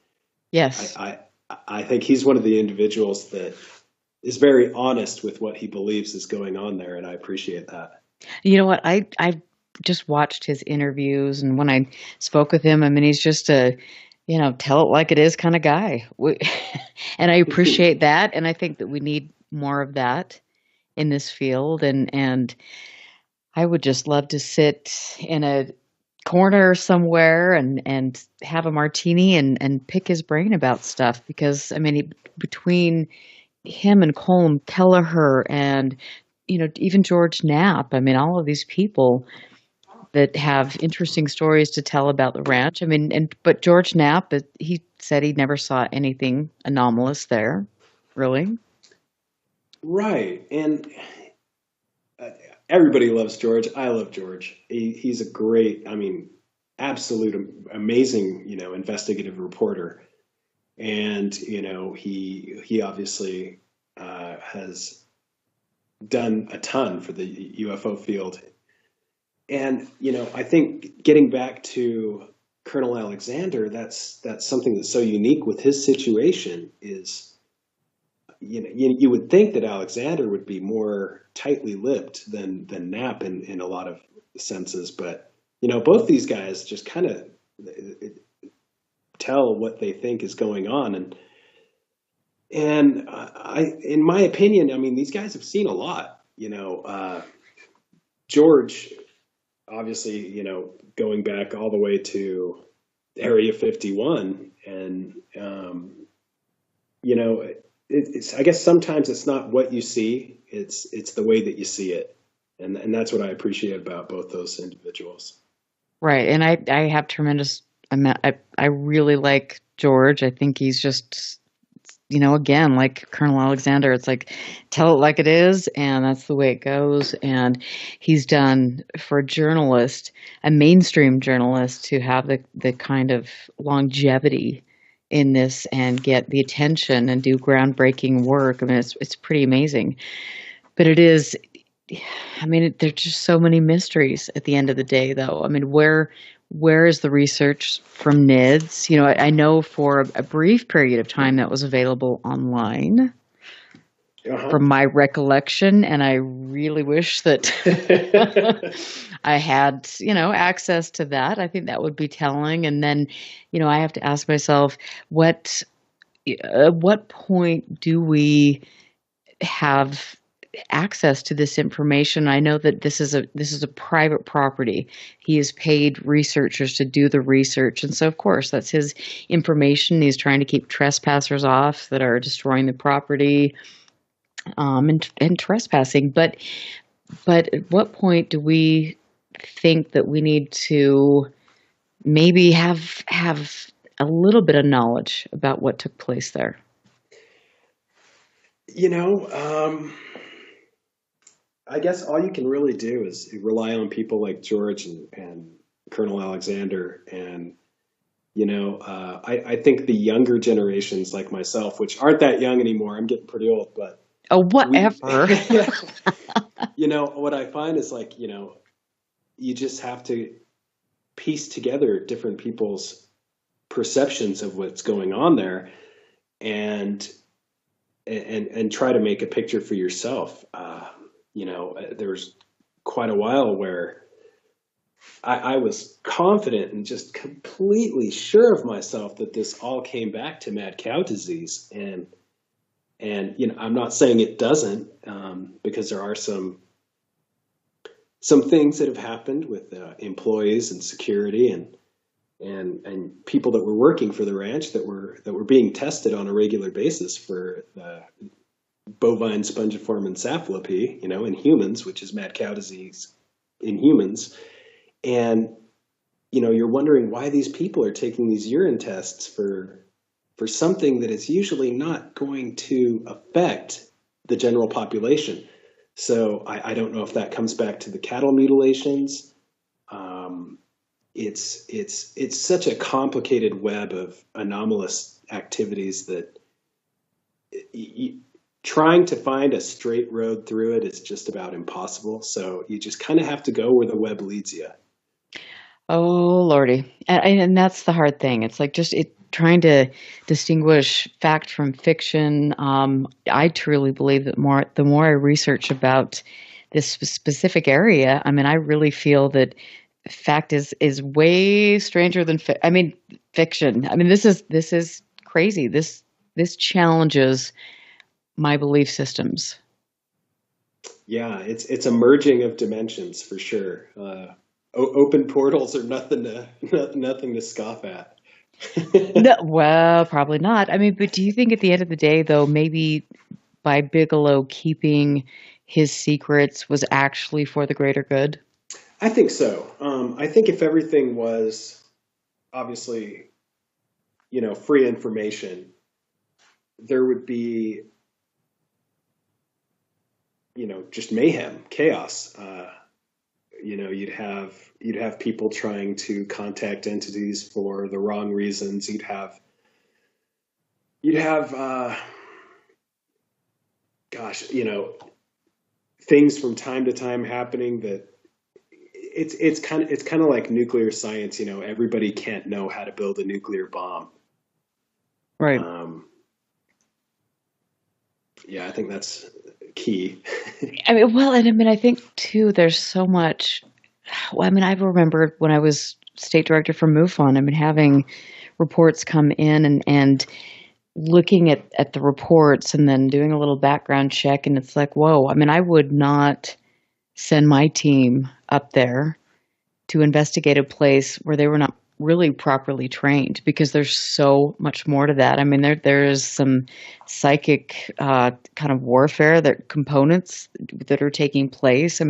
yes, I think he's one of the individuals that is very honest with what he believes is going on there, and I appreciate that. You know what? I just watched his interviews, and when I spoke with him, I mean, he's just a, tell it like it is kind of guy. And I appreciate that, and I think that we need more of that in this field, and I would just love to sit in a corner somewhere and have a martini and pick his brain about stuff, because, I mean, between him and Colm Kelleher and, even George Knapp, I mean, all of these people that have interesting stories to tell about the ranch. I mean, but George Knapp, he said he never saw anything anomalous there, really. Right. And everybody loves George. I love George. He's a great, absolute amazing, investigative reporter. And, he obviously has done a ton for the UFO field. And, I think getting back to Colonel Alexander, that's something that's so unique with his situation is, you would think that Alexander would be more tightly lipped than Knapp in a lot of senses. But, both these guys just kind of tell what they think is going on. And in my opinion, these guys have seen a lot. George, obviously, going back all the way to Area 51, and I guess sometimes it's not what you see; it's the way that you see it, and that's what I appreciate about both those individuals. Right, and I have tremendous. I really like George. I think he's just, again, like Colonel Alexander, it's like, tell it like it is, and that's the way it goes. And he's done, for a journalist, a mainstream journalist, to have the kind of longevity in this and get the attention and do groundbreaking work. I mean, it's pretty amazing. But it is, there's just so many mysteries at the end of the day, though. I mean, where is the research from NIDS? I know for a brief period of time that was available online, from my recollection, and I really wish that I had, access to that. I think that would be telling. And then, I have to ask myself, what at what point do we have access to this information? I know that this is a private property. He has paid researchers to do the research, and so of course that's his information. He's trying to keep trespassers off that are destroying the property, and trespassing. But at what point do we think that we need to maybe have a little bit of knowledge about what took place there? I guess all you can really do is rely on people like George and Colonel Alexander. And, I think the younger generations like myself, which aren't that young anymore, I'm getting pretty old, but. Oh, whatever. What I find is you just have to piece together different people's perceptions of what's going on there and try to make a picture for yourself. There was quite a while where I was confident and just completely sure of myself that this all came back to mad cow disease. And I'm not saying it doesn't, because there are some things that have happened with employees and security and people that were working for the ranch that were being tested on a regular basis for the bovine spongiform encephalopy, in humans, which is mad cow disease in humans. And, you're wondering why these people are taking these urine tests for something that is usually not going to affect the general population. So I don't know if that comes back to the cattle mutilations. It's such a complicated web of anomalous activities that trying to find a straight road through it is just about impossible. So you just kind of have to go where the web leads you. Oh, Lordy. And that's the hard thing. It's like trying to distinguish fact from fiction. I truly believe that the more I research about this specific area, I really feel that fact is way stranger than fiction. This is crazy. This challenges my belief systems. Yeah, it's a merging of dimensions for sure. Open portals are nothing to scoff at. No, well, probably not. But do you think at the end of the day, though, maybe by Bigelow keeping his secrets was actually for the greater good? I think so. I think if everything was obviously, free information, there would be, just mayhem, chaos. You'd have people trying to contact entities for the wrong reasons. You'd have things from time to time happening that it's kind of like nuclear science. Everybody can't know how to build a nuclear bomb. Right. Yeah, I think that's key. I think too, there's so much. I remember when I was state director for MUFON, having reports come in and looking at the reports and then doing a little background check, and it's like, whoa. I would not send my team up there to investigate a place where they were not really properly trained, because there's so much more to that. There is some psychic kind of warfare components that are taking place.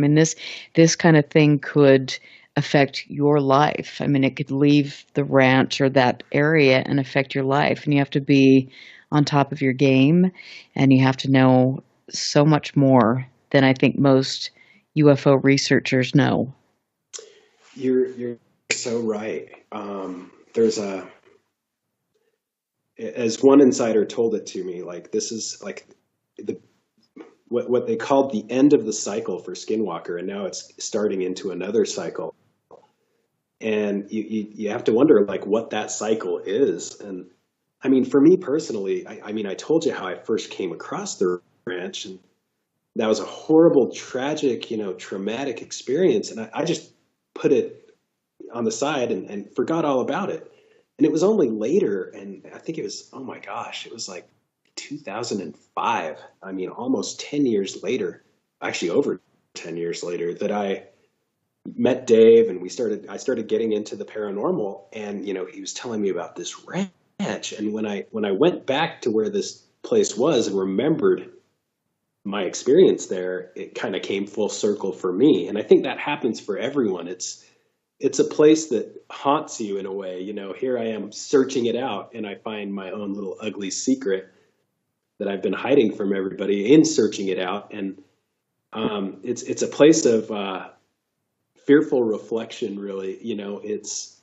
This kind of thing could affect your life. It could leave the ranch or that area and affect your life, and you have to be on top of your game, and you have to know so much more than I think most UFO researchers know. You're so right. There's as one insider told it to me, this is like what they called the end of the cycle for Skinwalker, and now it's starting into another cycle. And you have to wonder what that cycle is. And for me personally, I told you how I first came across the ranch, and that was a horrible, tragic, traumatic experience. And I just put it on the side and forgot all about it. And it was only later, and I think it was, oh my gosh, it was like 2005. I mean, almost 10 years later, actually over 10 years later, that I met Dave, and I started getting into the paranormal. And, he was telling me about this ranch. And when I went back to where this place was and remembered my experience there, it kind of came full circle for me. And I think that happens for everyone. It's a place that haunts you in a way. Here I am searching it out, and I find my own little ugly secret that I've been hiding from everybody in searching it out. And it's a place of fearful reflection, really. It's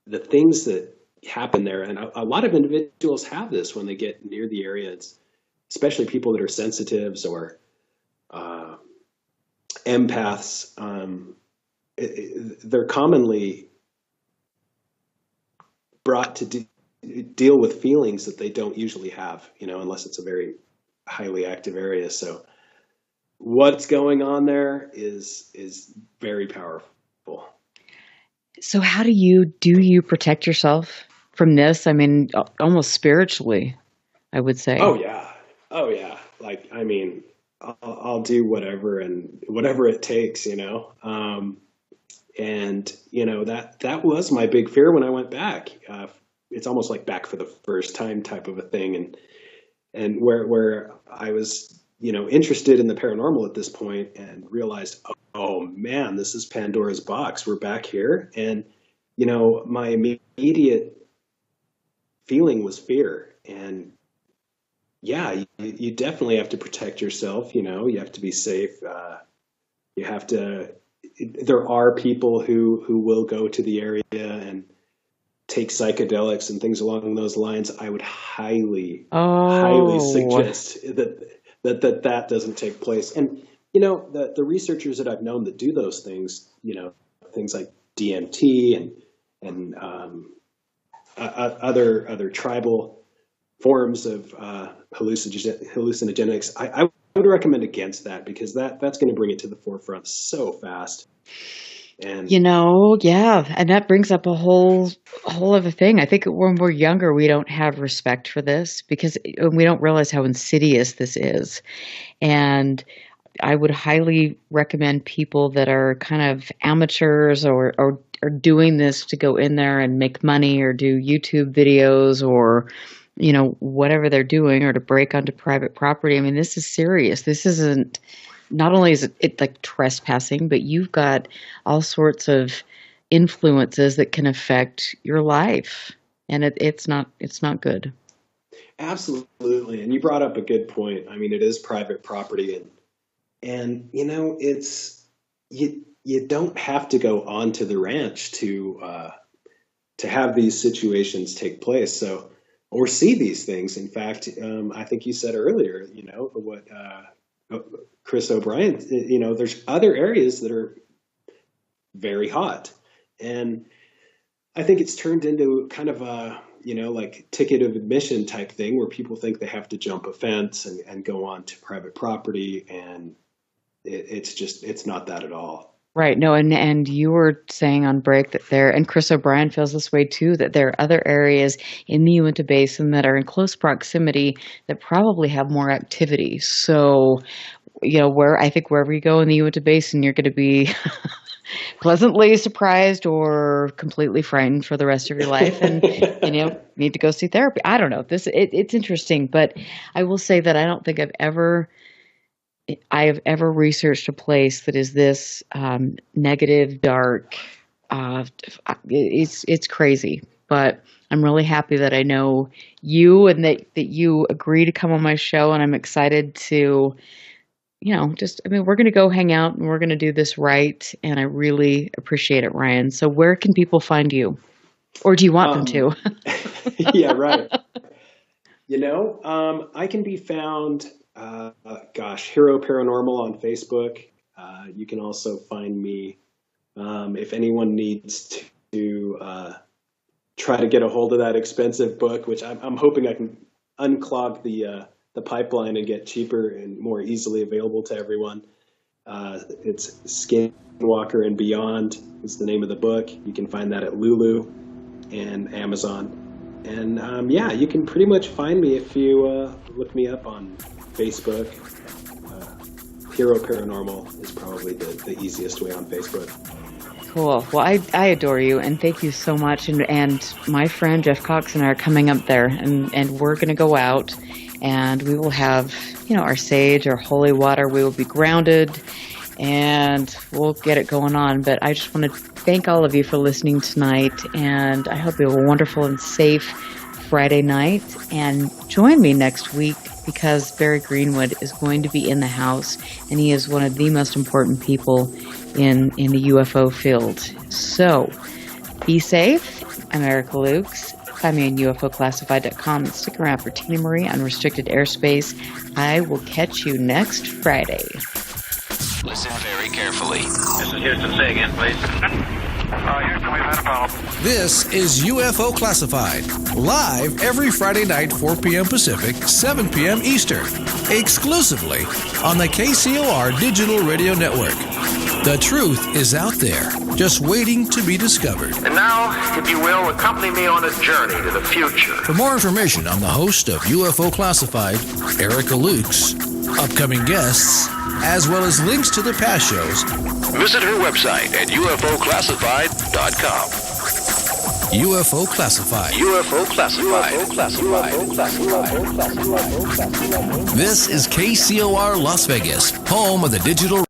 the things that happen there. And a lot of individuals have this when they get near the area. It's especially people that are sensitives or empaths. They're commonly brought to deal with feelings that they don't usually have, unless it's a very highly active area. So what's going on there is very powerful. So how do you protect yourself from this? I mean, almost spiritually, I would say. Oh yeah. Like, I mean, I'll do whatever it takes, and that was my big fear when I went back. It's almost like back for the first time type of a thing. And where I was, interested in the paranormal at this point, and realized, oh man, this is Pandora's box. We're back here. And, my immediate feeling was fear. And yeah, you definitely have to protect yourself. You have to be safe. There are people who will go to the area and take psychedelics and things along those lines. I would highly suggest that doesn't take place. And, the researchers that I've known that do those things, things like DMT and other tribal forms of hallucinogenics, I would recommend against that, because that's going to bring it to the forefront so fast. And yeah, and that brings up a whole other thing. I think when we're younger, we don't have respect for this because we don't realize how insidious this is. And I would highly recommend people that are kind of amateurs or doing this to go in there and make money or do YouTube videos or whatever they're doing, or to break onto private property. I mean, this is serious. This isn't, not only is it like trespassing, but you've got all sorts of influences that can affect your life. And it's not good. Absolutely. And you brought up a good point. I mean, it is private property, and it's, you don't have to go onto the ranch to have these situations take place. So, or see these things. In fact, I think you said earlier, what Chris O'Brien, there's other areas that are very hot. And I think it's turned into kind of a, like ticket of admission type thing, where people think they have to jump a fence and go on to private property. And it's not that at all. Right. No, and you were saying on break that and Chris O'Brien feels this way too, that there are other areas in the Uinta Basin that are in close proximity that probably have more activity. So, wherever you go in the Uinta Basin, you're going to be pleasantly surprised or completely frightened for the rest of your life, and need to go see therapy. I don't know. It's interesting, but I will say that I don't think I have ever researched a place that is this negative, dark. It's crazy, but I'm really happy that I know you and that you agree to come on my show, and I'm excited to, we're going to go hang out and we're going to do this right, and I really appreciate it, Ryan. So where can people find you? Or do you want them to? Yeah, right. I can be found... Hero Paranormal on Facebook. You can also find me if anyone needs to try to get a hold of that expensive book, which I'm hoping I can unclog the pipeline and get cheaper and more easily available to everyone. It's Skinwalker and Beyond is the name of the book. You can find that at Lulu. and Amazon. And yeah, you can pretty much find me if you look me up on Facebook. Hero Paranormal is probably the easiest way on Facebook. Cool. Well, I adore you, and thank you so much. And my friend Jeff Cox and I are coming up there, and we're going to go out, and we will have, our sage, our holy water. We will be grounded, and we'll get it going on. But I just want to thank all of you for listening tonight, and I hope you have a wonderful and safe Friday night. And join me next week, because Barry Greenwood is going to be in the house, and he is one of the most important people in the UFO field. So, be safe. I'm Erica Lukes. Find me on UFOclassified.com, and stick around for Tina Marie Unrestricted Airspace. I will catch you next Friday. Listen very carefully. This is Houston. Say again, please. Houston, we've had a problem. This is UFO Classified, live every Friday night, 4 p.m. Pacific, 7 p.m. Eastern, exclusively on the KCOR Digital Radio Network. The truth is out there, just waiting to be discovered. And now, if you will, accompany me on a journey to the future. For more information on the host of UFO Classified, Erica Lukes, upcoming guests, as well as links to the past shows, visit her website at UFOclassified.com. UFO Classified. UFO Classified. UFO Classified. This is KCOR Las Vegas, home of the digital